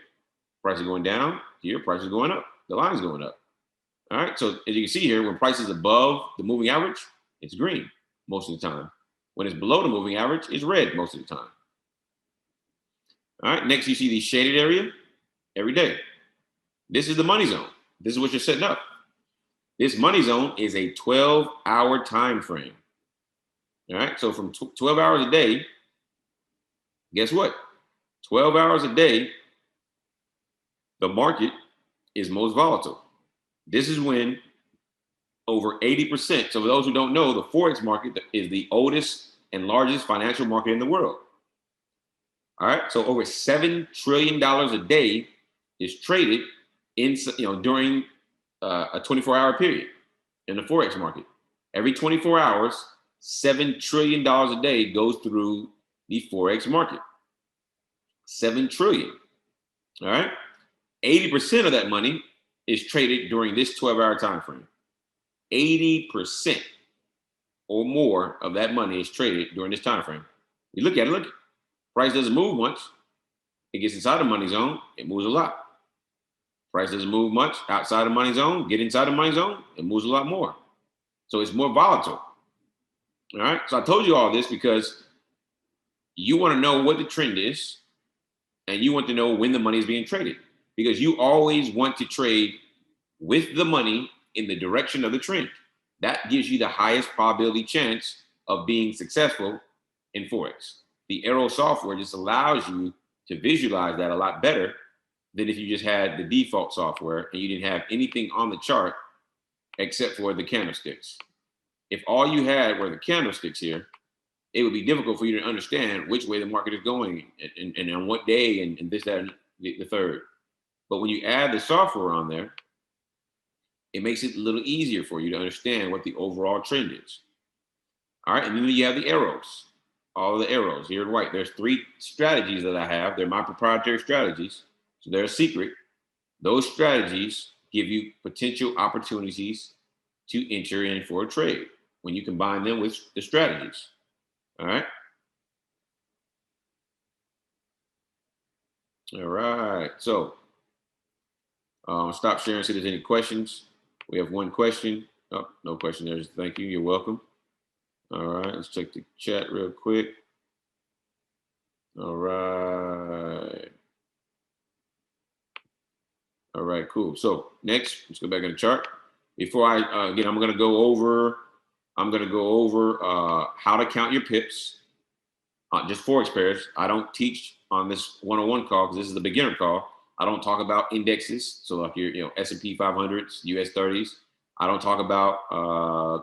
price is going down. Here, price is going up. The line is going up. All right, so as you can see here, when price is above the moving average, it's green most of the time. When it's below the moving average, it's red most of the time. All right, next you see the shaded area every day. This is the money zone. This is what you're setting up. This money zone is a 12-hour time frame. All right, so from 12 hours a day, guess what? 12 hours a day, the market is most volatile. This is when over 80%. So for those who don't know, the Forex market is the oldest and largest financial market in the world. All right, so over $7 trillion a day is traded in, during a 24-hour period in the Forex market. Every 24 hours, $7 trillion a day goes through the Forex market. 7 trillion. All right. 80% of that money is traded during this 12-hour time frame. 80% or more of that money is traded during this time frame. You look at it, look, price doesn't move much. It gets inside the money zone, it moves a lot. Price doesn't move much outside the money zone, get inside the money zone, it moves a lot more. So it's more volatile. All right. So I told you all this because you want to know what the trend is and you want to know when the money is being traded, because you always want to trade with the money in the direction of the trend. That gives you the highest probability chance of being successful in Forex. The AIRO software just allows you to visualize that a lot better than if you just had the default software and you didn't have anything on the chart except for the candlesticks. If all you had were the candlesticks here, it would be difficult for you to understand which way the market is going and on what day and this, that, and the third. But when you add the software on there, it makes it a little easier for you to understand what the overall trend is. All right, and then you have the arrows, all of the arrows here in white. There's 3 strategies that I have. They're my proprietary strategies, so they're a secret. Those strategies give you potential opportunities to enter in for a trade when you combine them with the strategies. All right. All right. So stop sharing, see if there's any questions. We have one question. Oh, no question there. Thank you. You're welcome. All right. Let's check the chat real quick. All right. All right, cool. So next, let's go back in the chart. Before I again, I'm gonna go over how to count your pips. Just Forex pairs. I don't teach on this one-on-one call because this is the beginner call. I don't talk about indexes, so like your S&P 500s, US 30s. I don't talk about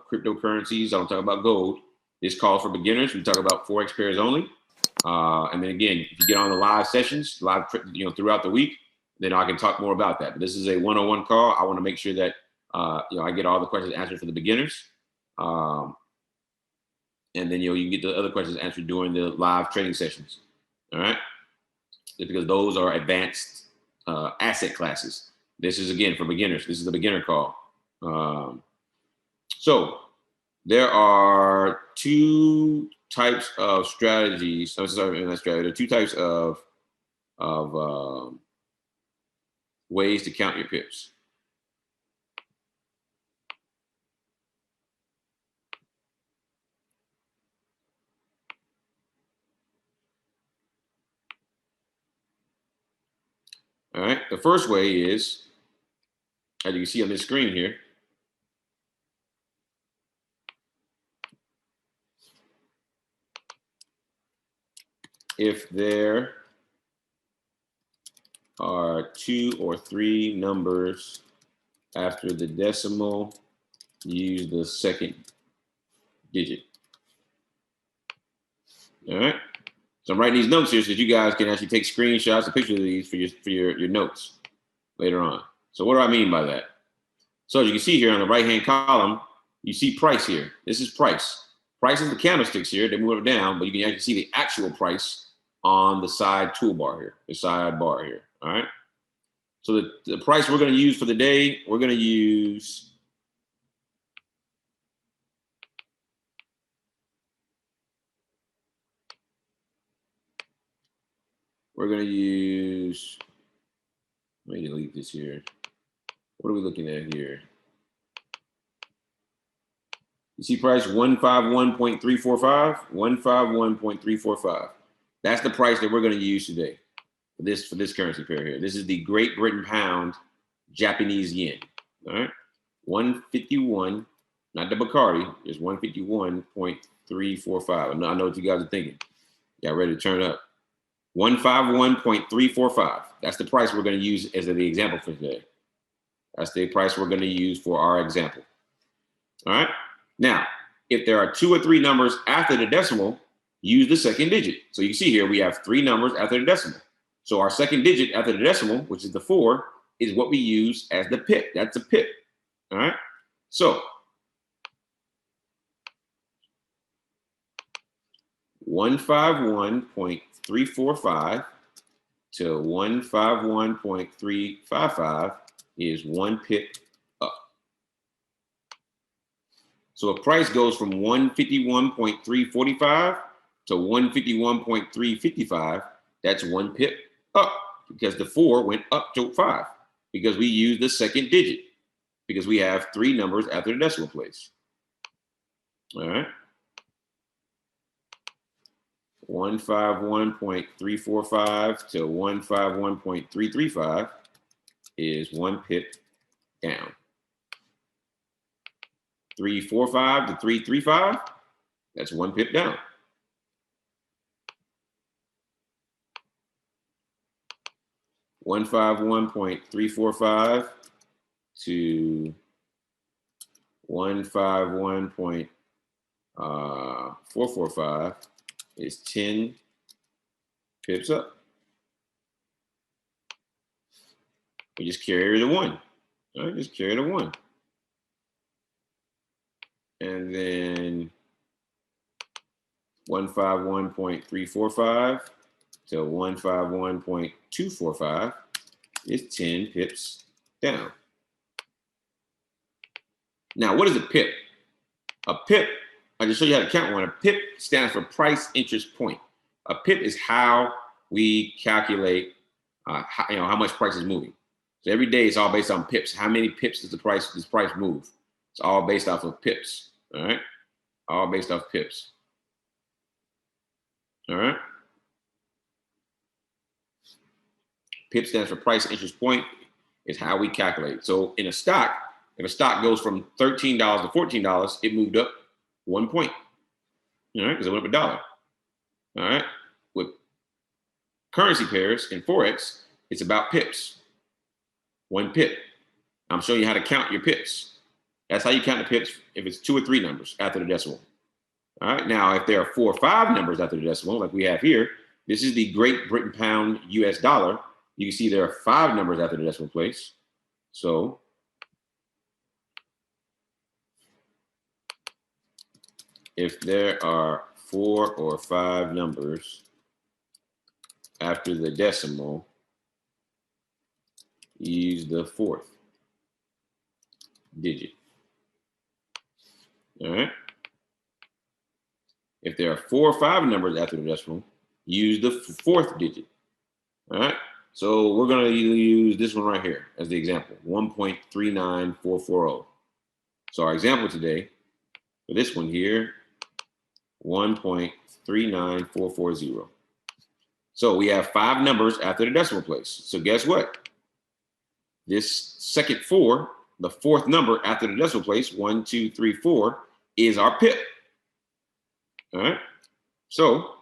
cryptocurrencies. I don't talk about gold. This call for beginners. We talk about Forex pairs only. And then again, if you get on the live sessions, throughout the week, then I can talk more about that. But this is a one-on-one call. I want to make sure that I get all the questions answered for the beginners. And then you can get the other questions answered during the live training sessions. All right, because those are advanced asset classes. This is again for beginners. This is the beginner call. So there are two types of strategies. I'm sorry, not strategy. There are two types of ways to count your pips. All right. The first way is, as you can see on this screen here, if there are 2 or 3 numbers after the decimal, use the second digit. All right. So I'm writing these notes here so that you guys can actually take screenshots and pictures of these for your notes later on. So what do I mean by that? So as you can see here on the right-hand column, you see price here. This is price. Price is the candlesticks here. They move it down, but you can actually see the actual price on the side toolbar here, the sidebar here. All right. So the price we're going to use for the day, we're going to use let me delete this here. What are we looking at here? You see price 151.345, 151.345. That's the price that we're going to use today for this currency pair here. This is the Great Britain pound, Japanese yen. All right, 151, not the Bacardi, it's 151.345. I know what you guys are thinking. Y'all ready to turn up? 151.345. That's the price we're going to use as the example for today. That's the price we're going to use for our example. All right. Now, if there are 2 or 3 numbers after the decimal, use the second digit. So you see here, we have 3 numbers after the decimal. So our second digit after the decimal, which is the 4, is what we use as the pip. That's a pip. All right. So 151.345 to 151.355 is 1 pip up. So if price goes from 151.345 to 151.355, that's 1 pip up because the 4 went up to 5 because we used the second digit because we have 3 numbers after the decimal place. All right. 151.345 to 151.335 is 1 pip down. 345 to 335, that's 1 pip down. $151.345 to 151.445 is 10 pips up. We just carry the 1. All right, just carry the 1. And then 151.345 to 151.245 is 10 pips down. Now, what is a pip? A pip, I just show you how to count one. A pip stands for price interest point. A pip is how we calculate how much price is moving. So every day it's all based on pips. How many pips does this price move? It's all based off of pips. All right, all based off pips. All right. PIP stands for price interest point. is how we calculate. So in a stock, if a stock goes from $13 to $14, it moved up 1 point. All right, because it went up a dollar. All right. With currency pairs in Forex, it's about pips. 1 pip. I'm showing you how to count your pips. That's how you count the pips if it's 2 or 3 numbers after the decimal. All right. Now, if there are 4 or 5 numbers after the decimal, like we have here, this is the Great Britain pound US dollar. You can see there are 5 numbers after the decimal place. So if there are 4 or 5 numbers after the decimal, use the 4th digit. All right. If there are 4 or 5 numbers after the decimal, use the 4th digit. All right. So we're going to use this one right here as the example, 1.39440. So our example today for this one here, 1.39440. So we have 5 numbers after the decimal place. So guess what? This second 4, the 4th number after the decimal place, 1, 2, 3, 4, is our pip. All right. So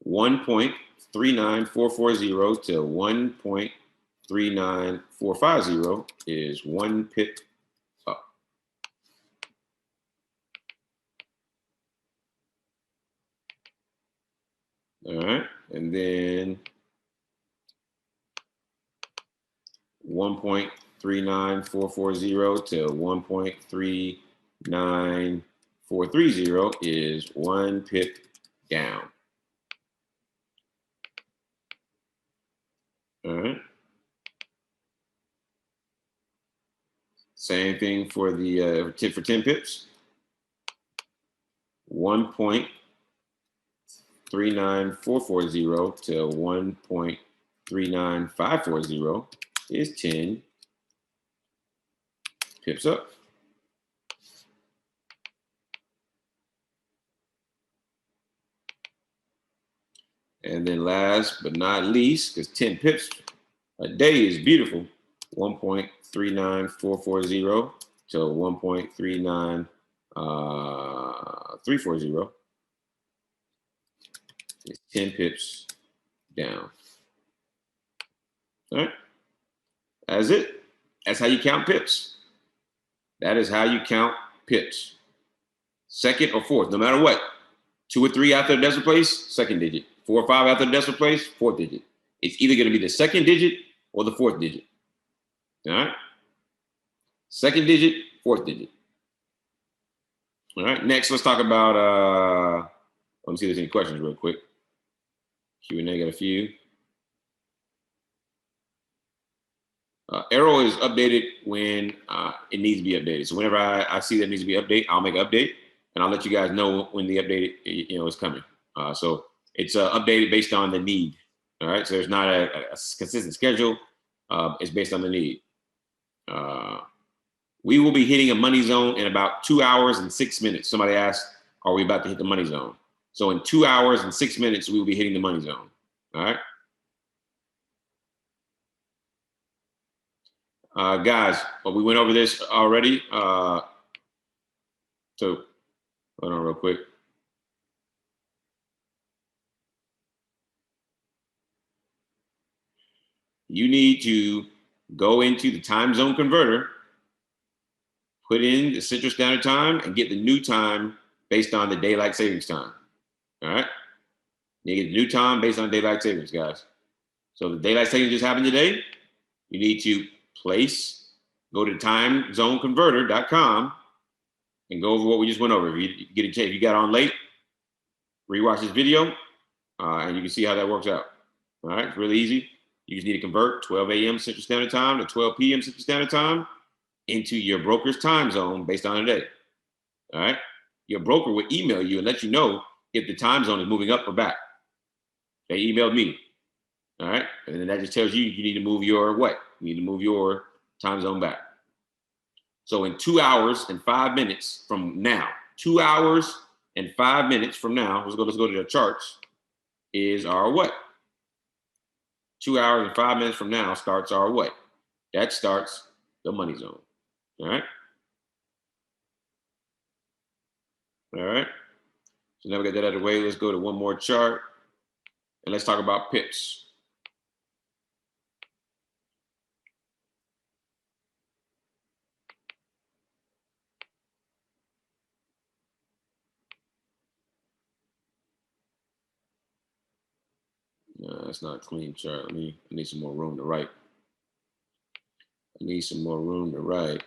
1.39440 to 1.39450 is 1 pip up. All right. And then 1.39440 to 1.39430 is 1 pip down. All right. Same thing for the for 10 pips. 1.39440 to 1.39540 is 10 pips up. And then last but not least, because 10 pips a day is beautiful, 1.39440 to 1.39340 is 10 pips down. All right. That's it. That's how you count pips. That is how you count pips. Second or 4th, no matter what. 2 or 3 after the decimal place, 2nd digit. 4 or 5 after the decimal place, 4th digit. It's either going to be the 2nd digit or the 4th digit. All right. 2nd digit, 4th digit. All right. Next, let's talk about. Let me see if there's any questions real quick. Q&A, got a few. AIRO is updated when it needs to be updated. So whenever I see that it needs to be updated, I'll make an update, and I'll let you guys know when the update is coming. So it's updated based on the need. All right. So there's not a consistent schedule. It's based on the need. We will be hitting a money zone in about 2 hours and 6 minutes. Somebody asked, are we about to hit the money zone? So in 2 hours and 6 minutes, we will be hitting the money zone. All right. Guys, we went over this already. So hold on real quick. You need to go into the time zone converter, put in the Central Standard Time, and get the new time based on the daylight savings time. All right. You get the new time based on daylight savings, guys. So the daylight savings just happened today. You need to go to timezoneconverter.com and go over what we just went over. If you get a chance, if you got on late, rewatch this video, and you can see how that works out. All right, it's really easy. You just need to convert 12 a.m. Central Standard Time to 12 p.m. Central Standard Time into your broker's time zone based on the day. All right, your broker will email you and let you know if the time zone is moving up or back. They emailed me. All right, and then that just tells you you need to move your what? You need to move your time zone back. So in 2 hours and 5 minutes from now, 2 hours and 5 minutes from now, let's go to the charts, is our what? 2 hours and 5 minutes from now starts our what? That starts the money zone. All right. All right. So now we got that out of the way. Let's go to one more chart and let's talk about pips. No, that's not a clean chart. I need some more room to write. I need some more room to write.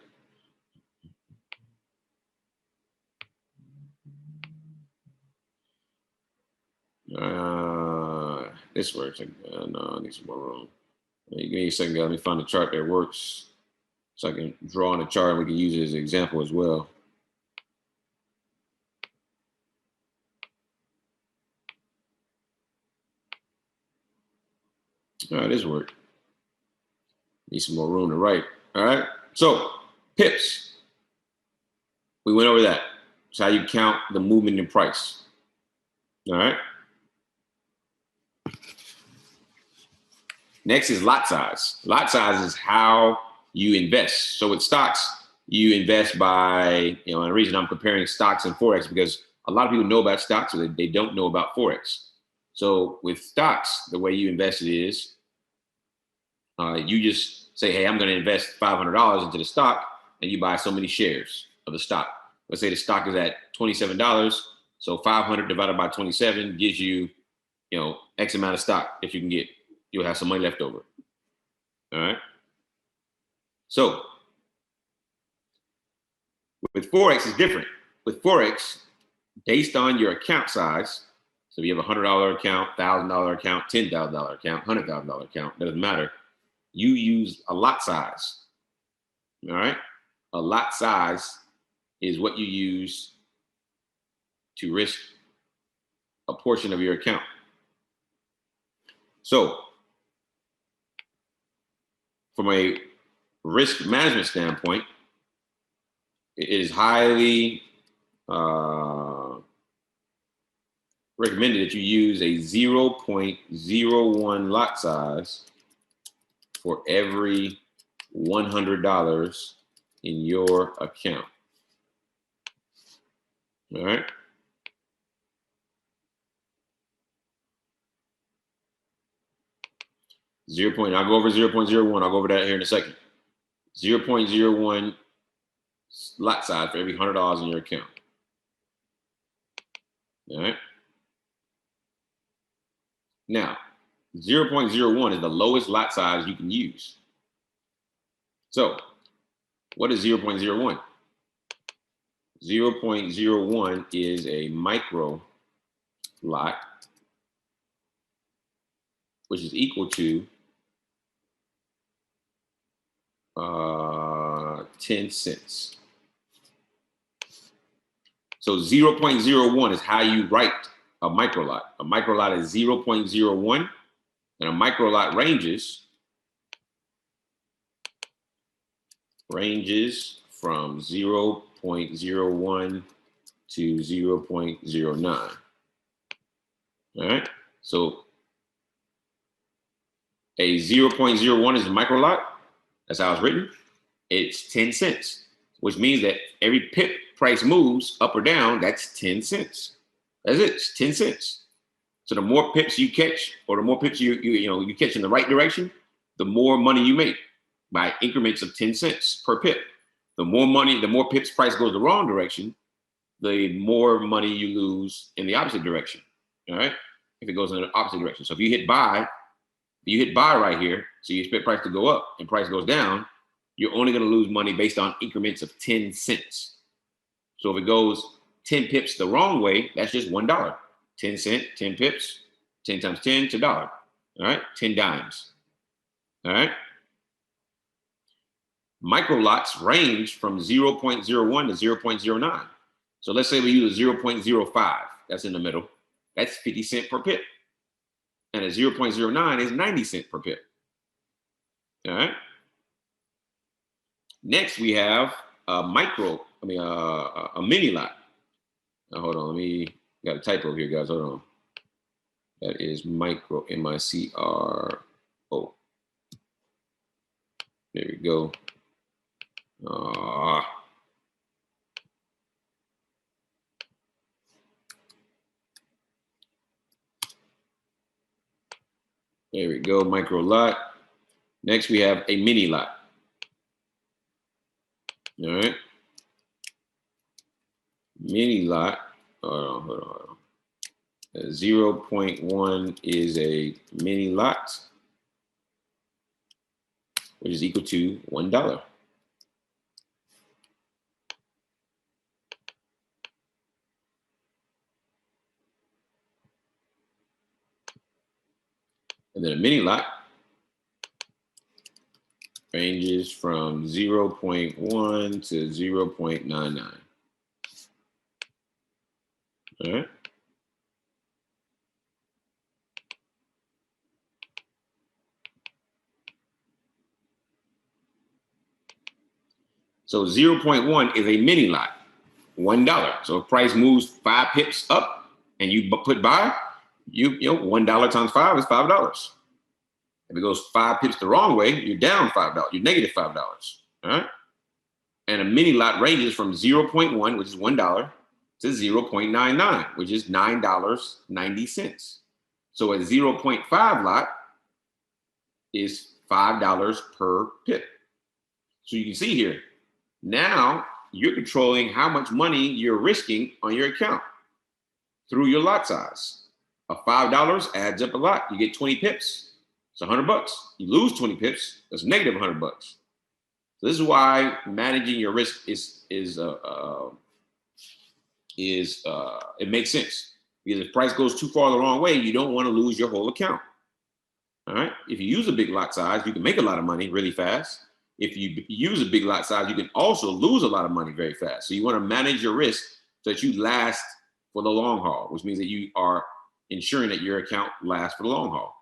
This works. No, I need some more room. Give me a second, guys. Let me find a chart that works so I can draw on a chart and we can use it as an example as well. All right, this worked. Need some more room to write. All right. So pips. We went over that. It's how you count the movement in price. All right. Next is lot size. Lot size is how you invest. So with stocks, you invest by, and the reason I'm comparing stocks and Forex because a lot of people know about stocks, but they don't know about Forex. So with stocks, the way you invest it is you just say, hey, I'm going to invest $500 into the stock, and you buy so many shares of the stock. Let's say the stock is at $27. So 500 divided by 27 gives you, X amount of stock that you can get. You'll have some money left over. All right. So with Forex, it's different. With Forex, based on your account size, so if you have a $100 account, $1,000 account, $10,000 account, $100,000 account, doesn't matter. You use a lot size. All right. A lot size is what you use to risk a portion of your account. So from a risk management standpoint, it is highly recommended that you use a 0.01 lot size for every $100 in your account. All right. I'll go over 0.01. I'll go over that here in a second. 0.01 lot size for every $100 in your account. All right. Now, 0.01 is the lowest lot size you can use. So, what is 0.01? 0.01 is a micro lot, which is equal to 10 cents. So 0.01 is how you write a micro lot. A micro lot is 0.01, and a micro lot ranges from 0.01 to 0.09. All right. So a 0.01 is a micro lot. That's how it's written. It's 10 cents, which means that every pip price moves up or down, that's 10 cents. That's it. It's 10 cents. So the more pips you catch, or the more pips you catch in the right direction, the more money you make by increments of 10 cents per pip. The more pips price goes the wrong direction, the more money you lose in the opposite direction. All right. If it goes in the opposite direction. So if you hit buy right here, so you expect price to go up and price goes down, you're only going to lose money based on increments of 10 cents. So if it goes 10 pips the wrong way, that's just $1. 10 cents, 10 pips, 10 times 10 to $1. All right, 10 dimes. All right. Micro lots range from 0.01 to 0.09. So let's say we use a 0.05. That's in the middle. That's 50 cents per pip. And a 0.09 is 90 cents per pip. All right. Next, we have a mini lot. Now, hold on, got a typo here, guys. Hold on. That is micro, M-I-C-R. Oh, there we go. There we go, micro lot. Next, we have a mini lot. All right. Mini lot. Hold on. 0.1 is a mini lot, which is equal to $1. And then a mini lot ranges from 0.1 to 0.99. All right. So 0.1 is a mini lot, $1. So if price moves 5 pips up and you put buy, you know $1 times 5 is $5. If it goes 5 pips the wrong way, you're down $5. You're negative $5. All right. And a mini lot ranges from 0.1, which is $1, to 0.99, which is $9.90. So a 0.5 lot is $5 per pip. So you can see here, now you're controlling how much money you're risking on your account through your lot size. A $5 adds up a lot. You get 20 pips. It's $100. You lose 20 pips. That's negative $100. So this is why managing your risk it makes sense, because if price goes too far the wrong way, you don't want to lose your whole account. All right. If you use a big lot size, you can make a lot of money really fast. If you use a big lot size, you can also lose a lot of money very fast. So you want to manage your risk so that you last for the long haul, which means that you are ensuring that your account lasts for the long haul.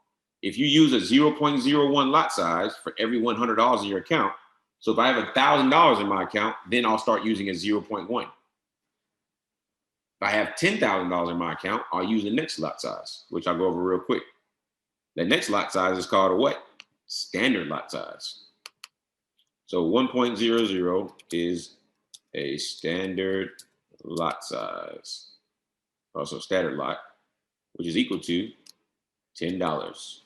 If you use a 0.01 lot size for every $100 in your account, so if I have $1,000 in my account, then I'll start using a 0.1. If I have $10,000 in my account, I'll use the next lot size, which I'll go over real quick. The next lot size is called a what? Standard lot size. So 1.00 is a standard lot size, also standard lot, which is equal to $10.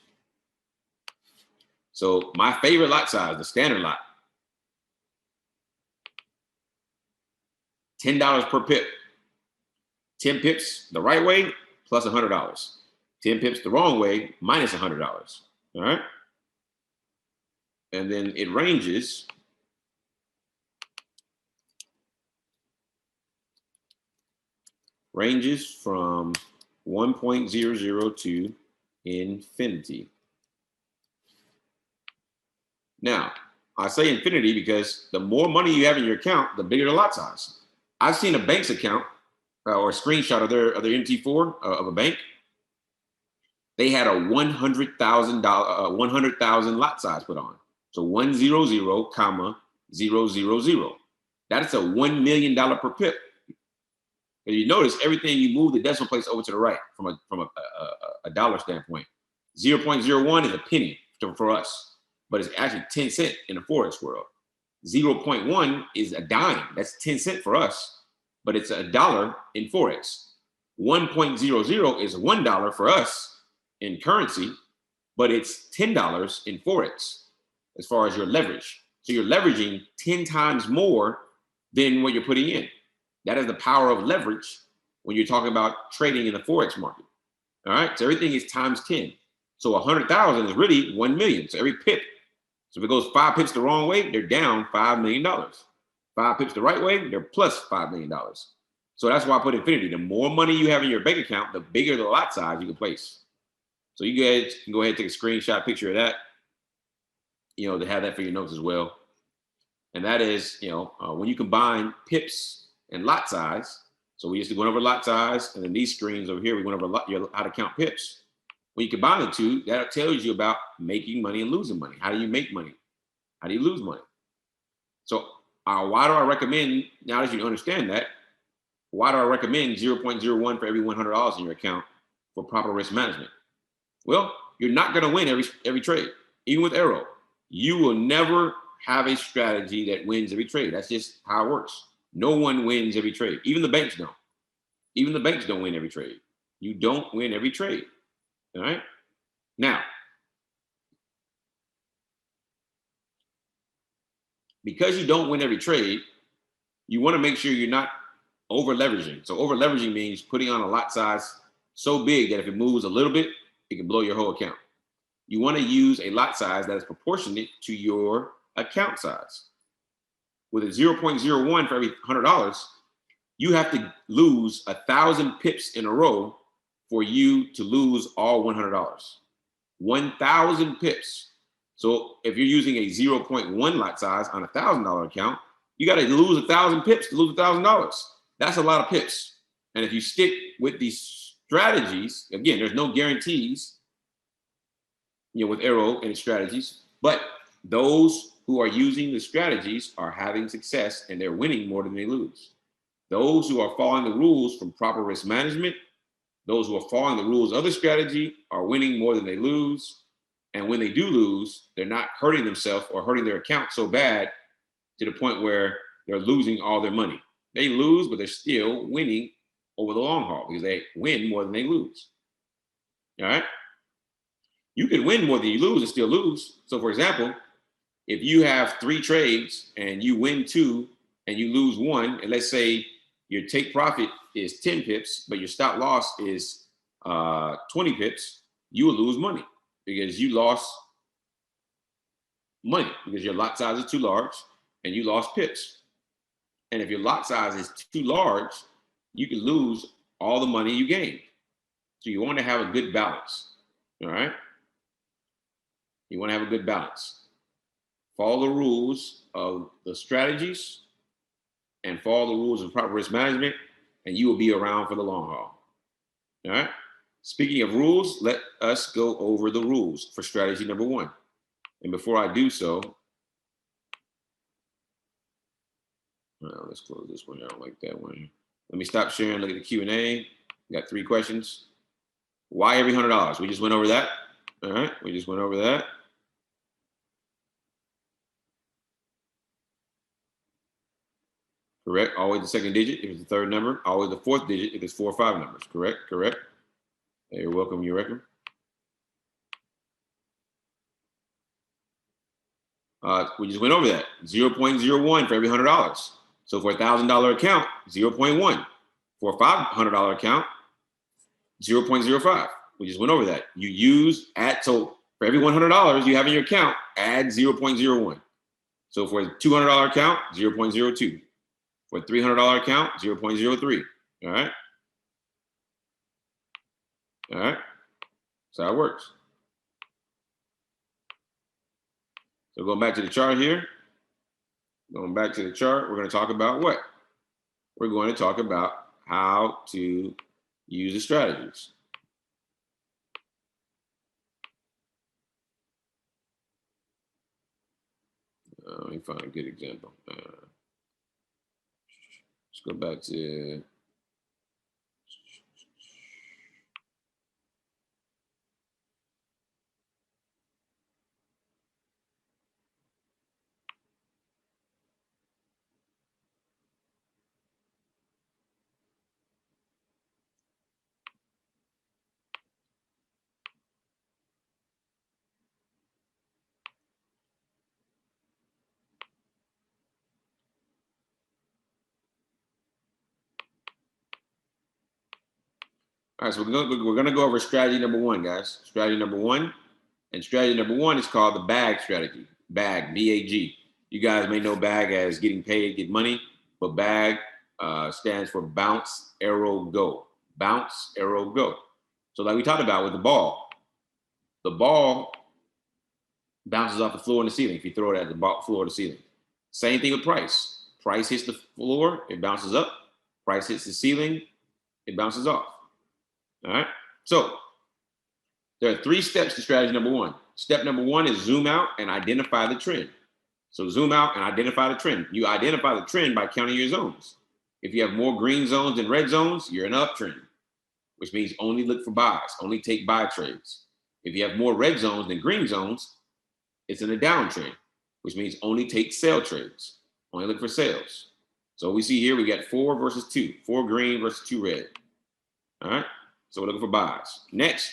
So my favorite lot size, the standard lot, $10 per pip. 10 pips the right way, plus $100. 10 pips the wrong way, minus $100. All right. And then it ranges from 1.00 to infinity. Now, I say infinity because the more money you have in your account, the bigger the lot size. I've seen a bank's account or a screenshot of their MT4 of a bank. They had a $100,000 lot size put on. So 100, comma 000. That's a $1 million per pip. And you notice everything, you move the decimal place over to the right from a dollar standpoint. 0.01 is a penny for us, but it's actually 10 cents in the Forex world. 0.1 is a dime. That's 10 cents for us, but it's $1 in Forex. 1.00 is $1 for us in currency, but it's $10 in Forex as far as your leverage. So you're leveraging 10 times more than what you're putting in. That is the power of leverage when you're talking about trading in the Forex market. All right. So everything is times 10. So 100,000 is really 1 million. So every pip. So if it goes 5 pips the wrong way, they're down $5 million. 5 pips the right way, they're plus $5 million. So that's why I put infinity. The more money you have in your bank account, the bigger the lot size you can place. So you guys can go ahead and take a screenshot picture of that, to have that for your notes as well. And that is, when you combine pips and lot size. So we used to go over lot size, and then these screens over here, we went over how to count pips. When you combine the two, that tells you about making money and losing money. How do you make money? How do you lose money? So why do I recommend, now that you understand that, why do I recommend 0.01 for every $100 in your account for proper risk management? Well, you're not going to win every trade. even with AIRO, you will never have a strategy that wins every trade. That's just how it works. No one wins every trade. Even the banks don't. Even the banks don't win every trade. You don't win every trade. All right. Now, because you don't win every trade, you want to make sure you're not over leveraging. So over leveraging means putting on a lot size so big that if it moves a little bit, it can blow your whole account. You want to use a lot size that is proportionate to your account size. With a 0.01 for every $100, you have to lose 1,000 pips in a row for you to lose all $100. 1,000 pips. So if you're using a 0.1 lot size on a $1,000 account, you got to lose 1,000 pips to lose $1,000. That's a lot of pips. And if you stick with these strategies, again, there's no guarantees, with AIRO and its strategies, but those who are using the strategies are having success and they're winning more than they lose. Those who are following the rules from proper risk management, those who are following the rules of the strategy are winning more than they lose. And when they do lose, they're not hurting themselves or hurting their account so bad to the point where they're losing all their money. They lose, but they're still winning over the long haul because they win more than they lose. All right. You can win more than you lose and still lose. So for example, if you have 3 trades and you win 2 and you lose 1, and let's say your take profit is 10 pips, but your stop loss is 20 pips, you will lose money because you lost money because your lot size is too large and you lost pips. And if your lot size is too large, you can lose all the money you gained. So you want to have a good balance. All right. You want to have a good balance. Follow the rules of the strategies and follow the rules of proper risk management, and you will be around for the long haul. All right. Speaking of rules, let us go over the rules for strategy number 1. And before I do so, let's close this one. I don't like that one. Let me stop sharing. Look at the Q&A. Got 3 questions. Why every $100? We just went over that. All right. We just went over that. Correct. Always the second digit if it's the third number. Always the 4th digit if it's 4 or 5 numbers. Correct. Correct. Hey, you're welcome. You're welcome. We just went over that. 0.01 for every $100. So for a $1,000 account, 0.1. For a $500 account, 0.05. We just went over that. You use so for every $100 you have in your account, add 0.01. So for a $200 account, 0.02. For a $300 account, 0.03. All right. All right. That's how it works. So going back to the chart here, we're going to talk about what? We're going to talk about how to use the strategies. Let me find a good example. Let's go back to all right, so we're gonna go over strategy number 1, guys. Strategy number 1, and strategy number 1 is called the BAG strategy. BAG, B-A-G. You guys may know BAG as getting paid, get money, but BAG stands for bounce, arrow, go. Bounce, arrow, go. So like we talked about with the ball bounces off the floor and the ceiling if you throw it at the floor or the ceiling. Same thing with price. Price hits the floor, it bounces up. Price hits the ceiling, it bounces off. All right. So there are 3 steps to strategy number 1. Step number 1 is zoom out and identify the trend. So zoom out and identify the trend. You identify the trend by counting your zones. If you have more green zones than red zones, you're in an uptrend, which means only look for buys, only take buy trades. If you have more red zones than green zones, it's in a downtrend, which means only take sell trades. Only look for sales. So we see here we got 4 versus 2, 4 green versus 2 red. All right. So we're looking for buys. Next,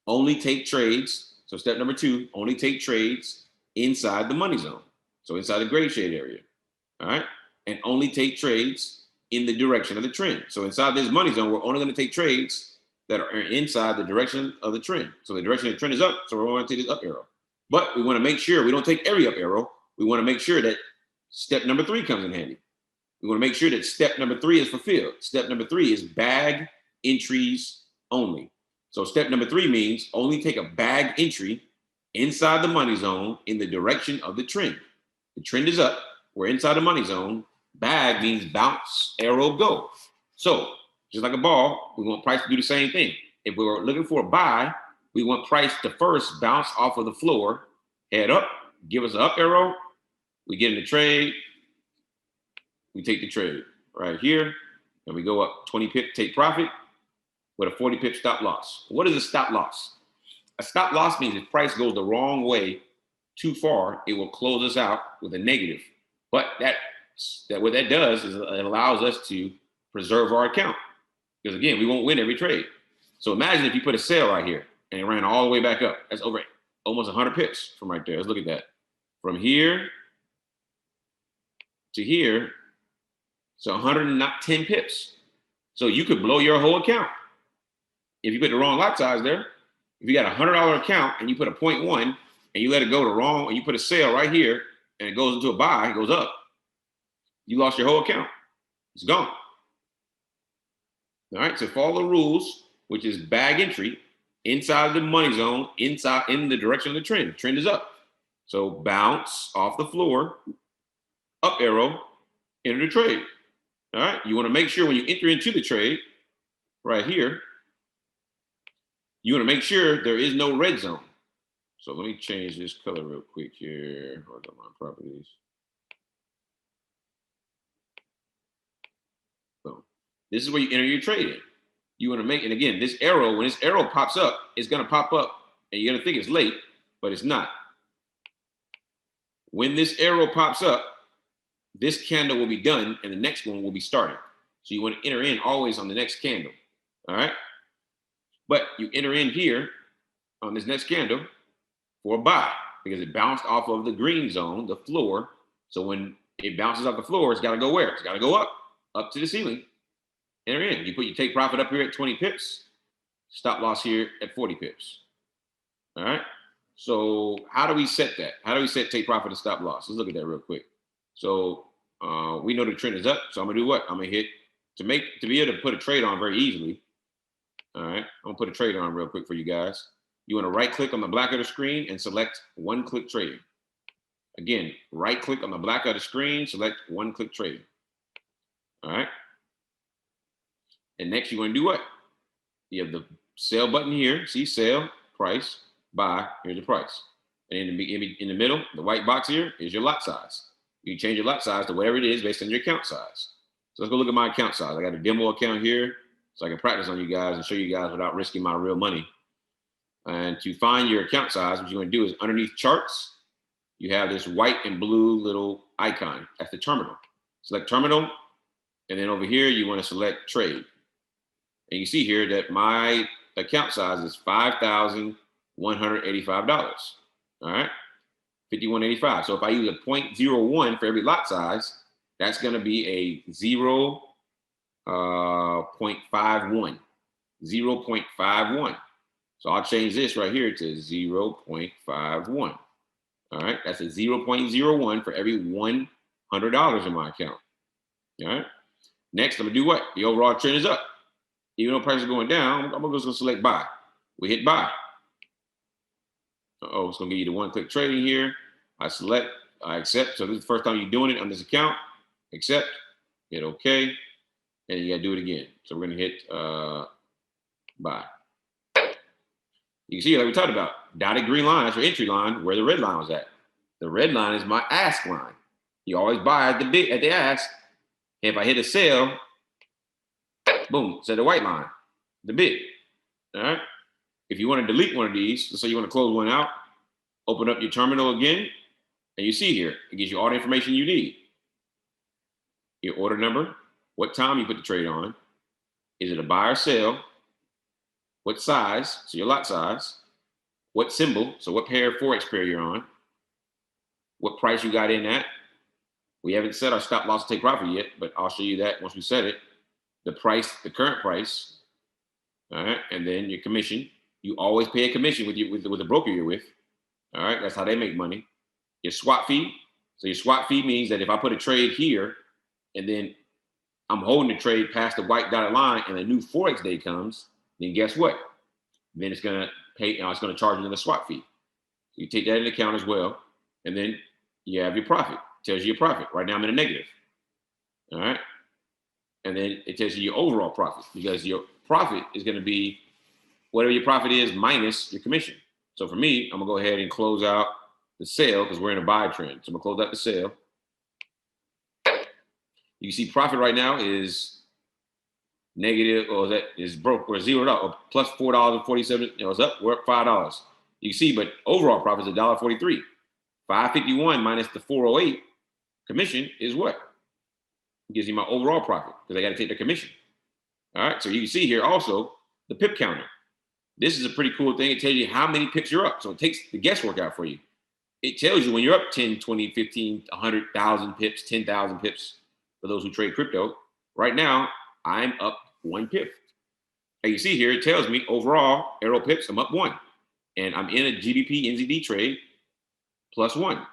only take trades. So step number 2, only take trades inside the money zone. So inside the gray shade area. All right. And only take trades in the direction of the trend. So inside this money zone, we're only going to take trades that are inside the direction of the trend. So the direction of the trend is up. So we're going to take this up arrow. But we want to make sure we don't take every up arrow. We want to make sure that step number 3 comes in handy. We want to make sure that step number 3 is fulfilled. Step number 3 is bag entries only. So step number 3 means only take a bag entry inside the money zone in the direction of the trend. The trend is up. We're inside the money zone. Bag means bounce, arrow, go. So just like a ball, we want price to do the same thing. If we were looking for a buy, we want price to first bounce off of the floor, head up, give us an up arrow. We get in the trade. We take the trade right here, and we go up 20 pip, take profit with a 40 pip stop loss. What is a stop loss? A stop loss means if price goes the wrong way too far, it will close us out with a negative. But what that does is it allows us to preserve our account. Because again, we won't win every trade. So imagine if you put a sell right here and it ran all the way back up. That's over almost 100 pips from right there. Let's look at that. From here to here, so 110 pips. So you could blow your whole account if you put the wrong lot size there. If you got a $100 account and you put a 0.1 and you let it go to wrong, and you put a sale right here and it goes into a buy, it goes up, you lost your whole account. It's gone. All right, so follow the rules, which is bag entry inside the money zone, inside in the direction of the trend. Trend is up. So bounce off the floor, up arrow, enter the trade. All right, you want to make sure when you enter into the trade right here, you want to make sure there is no red zone. So let me change this color real quick here. Hold on, my properties. So this is where you enter your trade in. You want to make, and again, this arrow, when this arrow pops up, it's going to pop up, and you're going to think it's late, but it's not. When this arrow pops up, this candle will be done, and the next one will be starting. So you want to enter in always on the next candle, all right? But you enter in here on this next candle for a buy because it bounced off of the green zone, the floor. So when it bounces off the floor, it's got to go where? It's got to go up to the ceiling. Enter in. You put your take profit up here at 20 pips, stop loss here at 40 pips. All right. So how do we set that? How do we set take profit and stop loss? Let's look at that real quick. So we know the trend is up. So I'm gonna do what? I'm gonna hit to be able to put a trade on very easily. All right. I'm gonna put a trade on real quick for you guys. You want to right click on the black of the screen and select one click trading. Again, right click on the black of the screen, select one click trading. All right. And next, you're going to do what? You have the sell button here. See, sell, price, buy. Here's the price. And in the middle, the white box here is your lot size. You can change your lot size to whatever it is based on your account size. So let's go look at my account size. I got a demo account here so I can practice on you guys and show you guys without risking my real money. And to find your account size, what you're going to do is underneath charts, you have this white and blue little icon. That's the terminal. Select terminal. And then over here, you want to select trade. And you see here that my account size is $5,185. All right, $51.85. So if I use a 0.01 for every lot size, that's going to be a 0.51. 0.51. So I'll change this right here to 0.51. All right, that's a 0.01 for every $100 in my account. All right. Next, I'm gonna do what? The overall trend is up. Even though price is going down, I'm just gonna select buy. We hit buy. It's gonna give you the one-click trading here. I select, I accept. So this is the first time you're doing it on this account. Accept, hit OK, and you gotta do it again. So we're gonna hit buy. You can see, like we talked about, dotted green line, that's your entry line, where the red line was at. The red line is my ask line. You always buy at the ask. If I hit a sell, boom, set the white line, the bid. All right. If you want to delete one of these, let's say you want to close one out, Open up your terminal again, and you see here, it gives you all the information you need. Your order number, what time you put the trade on, is it a buy or sell, what size, so your lot size, what symbol, so what pair, forex pair you're on, what price you got in at. We haven't set our stop loss take profit yet, but I'll show you that once we set it. The price, the current price, all right, and then your commission. You always pay a commission with the broker you're with. All right, that's how they make money. Your swap fee. So your swap fee means that if I put a trade here and then I'm holding the trade past the white dotted line and a new forex day comes, then guess what? Then it's gonna pay. It's gonna charge another swap fee. So you take that into account as well, and then you have your profit. It tells you your profit. Right now I'm in a negative. All right, and then it tells you your overall profit, because your profit is going to be whatever your profit is minus your commission. So for me, I'm gonna go ahead and close out the sale because we're in a buy trend. So I'm gonna close out the sale. You see profit right now is negative, or that is broke, or zeroed out, or plus $4.47. It's up, we're up $5. You see, but overall profit is $1.43. 551 minus the 408 commission is what? It gives you my overall profit, because I got to take the commission. All right, so you can see here also the pip counter. This is a pretty cool thing. It tells you how many pips you're up. So it takes the guesswork out for you. It tells you when you're up 10, 20, 15, 100,000 pips, 10,000 pips for those who trade crypto. Right now, I'm up 1 pip. And you see here, it tells me overall, AIRO pips, I'm up 1. And I'm in a GBP NZD trade plus 1.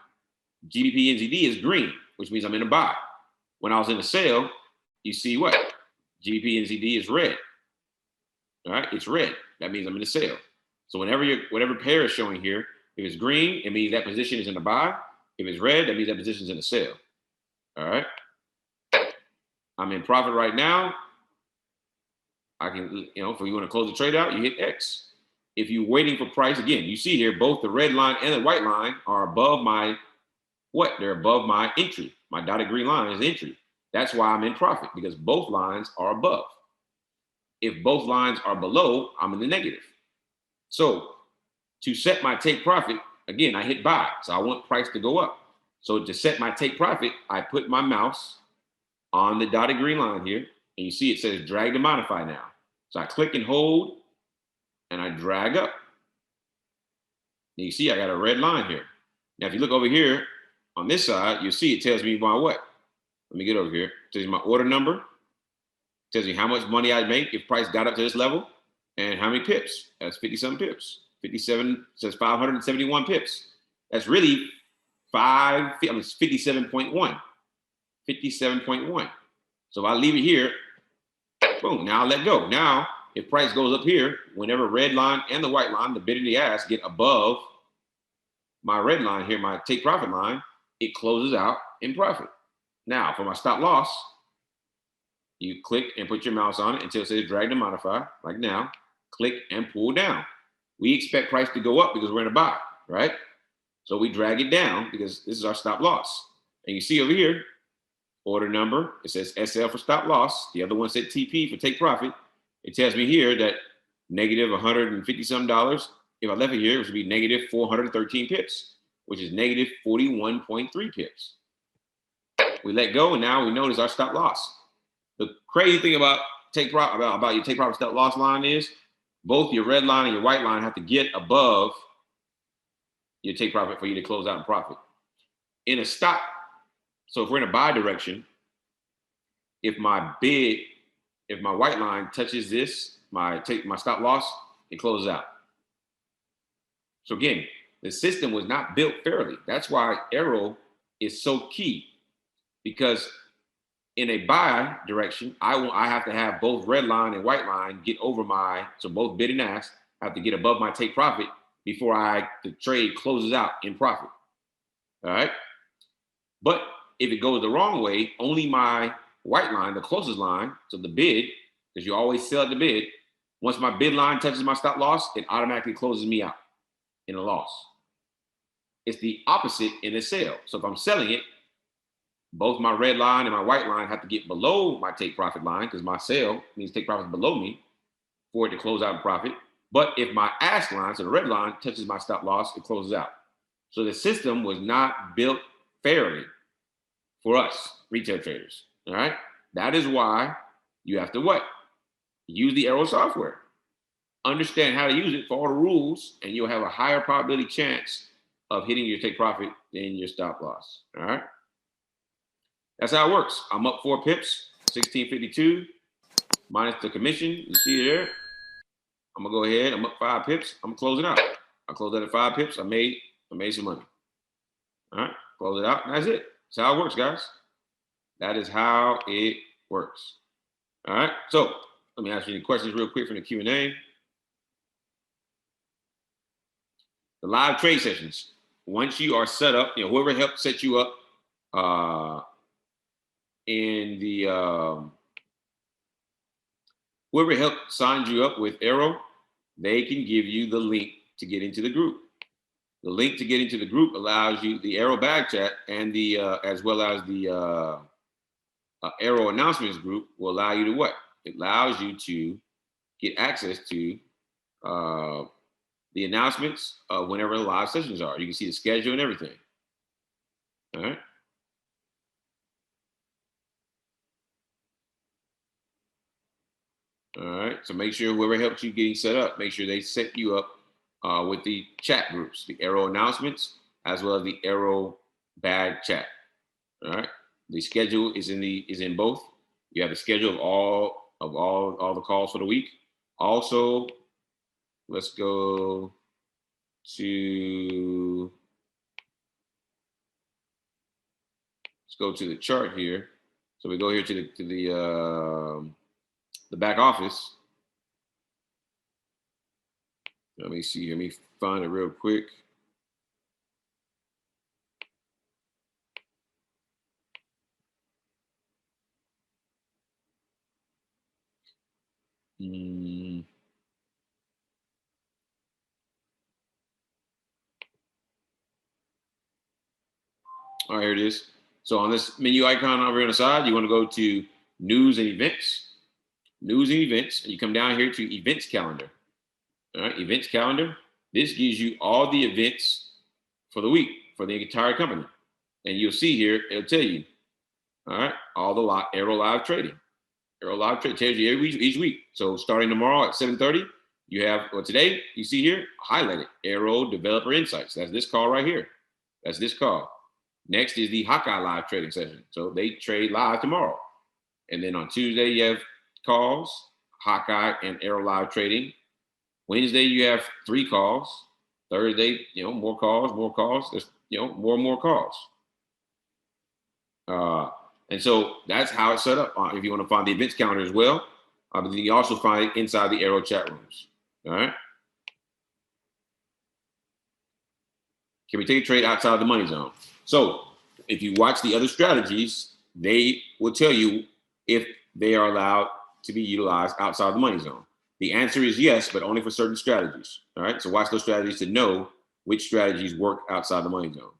GBP NZD is green, which means I'm in a buy. When I was in a sale, you see what? GBP NZD is red. All right, it's red. That means I'm in a sale. So whatever pair is showing here, if it's green, it means that position is in a buy. If it's red, that means that position is in a sale. All right. I'm in profit right now. I can, if you want to close the trade out, you hit X. If you're waiting for price, again, you see here, both the red line and the white line are above my, what? They're above my entry. My dotted green line is entry. That's why I'm in profit, because both lines are above. If both lines are below, I'm in the negative. So to set my take profit, again, I hit buy. So I want price to go up. So to set my take profit, I put my mouse on the dotted green line here, and you see it says drag to modify now. So I click and hold, and I drag up. And you see I got a red line here. Now, if you look over here on this side, you see it tells me my what? Let me get over here. It tells you my order number. It tells you how much money I'd make if price got up to this level, and how many pips. That's 57 pips. 57 says 571 pips. That's really 57.1. 57.1. So if I leave it here, boom, now I let go. Now, if price goes up here, whenever red line and the white line, the bid and the ask, get above my red line here, my take profit line, it closes out in profit. Now, for my stop loss, you click and put your mouse on it until it says drag to modify, like now. Click and pull down. We expect price to go up because we're in a buy, right? So we drag it down because this is our stop loss. And you see over here, order number, it says SL for stop loss. The other one said TP for take profit. It tells me here that negative 150 some dollars. If I left it here, it would be negative 413 pips, which is negative 41.3 pips. We let go, and now we notice our stop loss. The crazy thing about about your take profit stop loss line is both your red line and your white line have to get above your take profit for you to close out in profit. In a stop, so if we're in a buy direction, if my white line touches this, my stop loss, it closes out. So again, the system was not built fairly. That's why AIRO is so key, because in a buy direction, I have to have both red line and white line get over so both bid and ask have to get above my take profit before the trade closes out in profit. All right. But if it goes the wrong way, only my white line, the closest line, so the bid, because you always sell at the bid, once my bid line touches my stop loss, it automatically closes me out in a loss. It's the opposite in a sale. So if I'm selling it, both my red line and my white line have to get below my take profit line, because my sale means take profit below me for it to close out in profit. But if my ask line, so the red line, touches my stop loss, it closes out. So the system was not built fairly for us retail traders. All right. That is why you have to what? Use the AIRO software. Understand how to use it for all the rules, and you'll have a higher probability chance of hitting your take profit than your stop loss. All right. That's how it works. I'm up 4 pips, 1652 minus the commission. You see it there. I'm gonna go ahead. I'm up 5 pips. I'm gonna close it out. I closed out at 5 pips. I made some money. All right, close it out. That's it. That's how it works, guys. That is how it works. All right. So let me ask you any questions real quick from the Q&A. The live trade sessions. Once you are set up, whoever helped set you up in the whoever helped signed you up with AIRO, they can give you the link to get into the group. The link to get into the group allows you the AIRO bag chat and the as well as the AIRO announcements group will allow you to what? It allows you to get access to the announcements whenever the live sessions are. You can see the schedule and everything. All right. All right. So make sure whoever helped you getting set up, make sure they set you up with the chat groups, the AIRO announcements, as well as the AIRO bag chat. All right. The schedule is in both. You have the schedule of all the calls for the week. Also, let's go to the chart here. So we go here to the back office. Let me see. Let me find it real quick. All right, here it is. So on this menu icon over on the side, you want to go to news and events. News and events, and you come down here to events calendar. All right, events calendar. This gives you all the events for the week for the entire company. And you'll see here, it'll tell you, all right, all the AIRO live trading. AIRO live trading tells you each week. So starting tomorrow at 7:30, you have, today, you see here, highlighted, AIRO Developer Insights. That's this call right here. That's this call. Next is the Hawkeye live trading session. So they trade live tomorrow. And then on Tuesday, you have calls, Hawkeye and AIRO live trading. Wednesday, you have 3 calls. Thursday, more calls. There's, more and more calls. And so that's how it's set up. If you want to find the events calendar as well, but then you also find it inside the AIRO chat rooms. All right. Can we take a trade outside the money zone? So if you watch the other strategies, they will tell you if they are allowed to be utilized outside the money zone. The answer is yes, but only for certain strategies. All right. So watch those strategies to know which strategies work outside the money zone.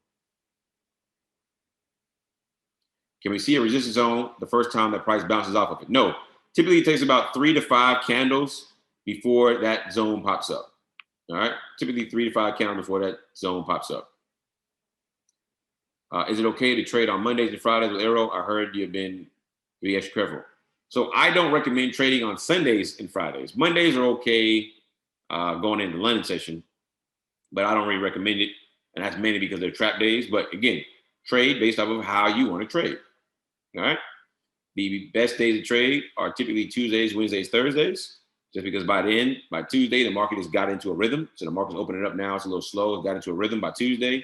Can we see a resistance zone the first time that price bounces off of it? No. Typically, it takes about 3 to 5 candles before that zone pops up. All right. Typically 3 to 5 candles before that zone pops up. Is it okay to trade on Mondays and Fridays with AIRO? I heard you've been be extra careful. So I don't recommend trading on Sundays and Fridays. Mondays are okay going into the London session, but I don't really recommend it. And that's mainly because they're trap days. But again, trade based off of how you want to trade. All right. The best days to trade are typically Tuesdays, Wednesdays, Thursdays, just because by Tuesday, the market has got into a rhythm. So the market's opening up now. It's a little slow. It's got into a rhythm by Tuesday.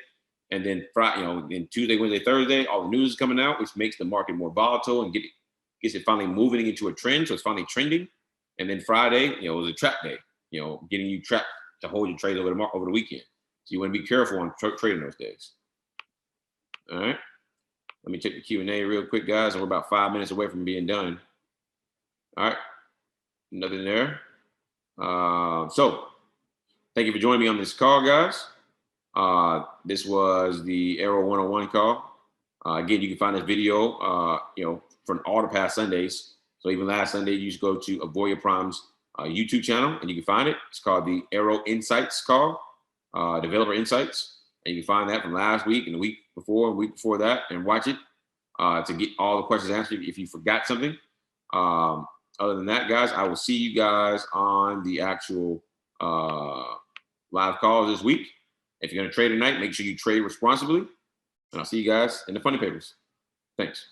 And then Friday, then Tuesday, Wednesday, Thursday, all the news is coming out, which makes the market more volatile and gets it finally moving into a trend. So it's finally trending. And then Friday, it was a trap day, getting you trapped to hold your trades over the weekend. So you want to be careful on trading those days. All right. Let me check the Q&A real quick, guys. We're about 5 minutes away from being done. All right. Nothing there. So thank you for joining me on this call, guys. This was the AIRO 101 call. Again, you can find this video, from all the past Sundays. So even last Sunday, you just go to Auvoria Prime's YouTube channel and you can find it. It's called the AIRO Insights call, Developer Insights. And you can find that from last week and the week before and week before that and watch it to get all the questions answered if you forgot something. Other than that, guys, I will see you guys on the actual live calls this week. If you're going to trade tonight, make sure you trade responsibly. And I'll see you guys in the funny papers. Thanks.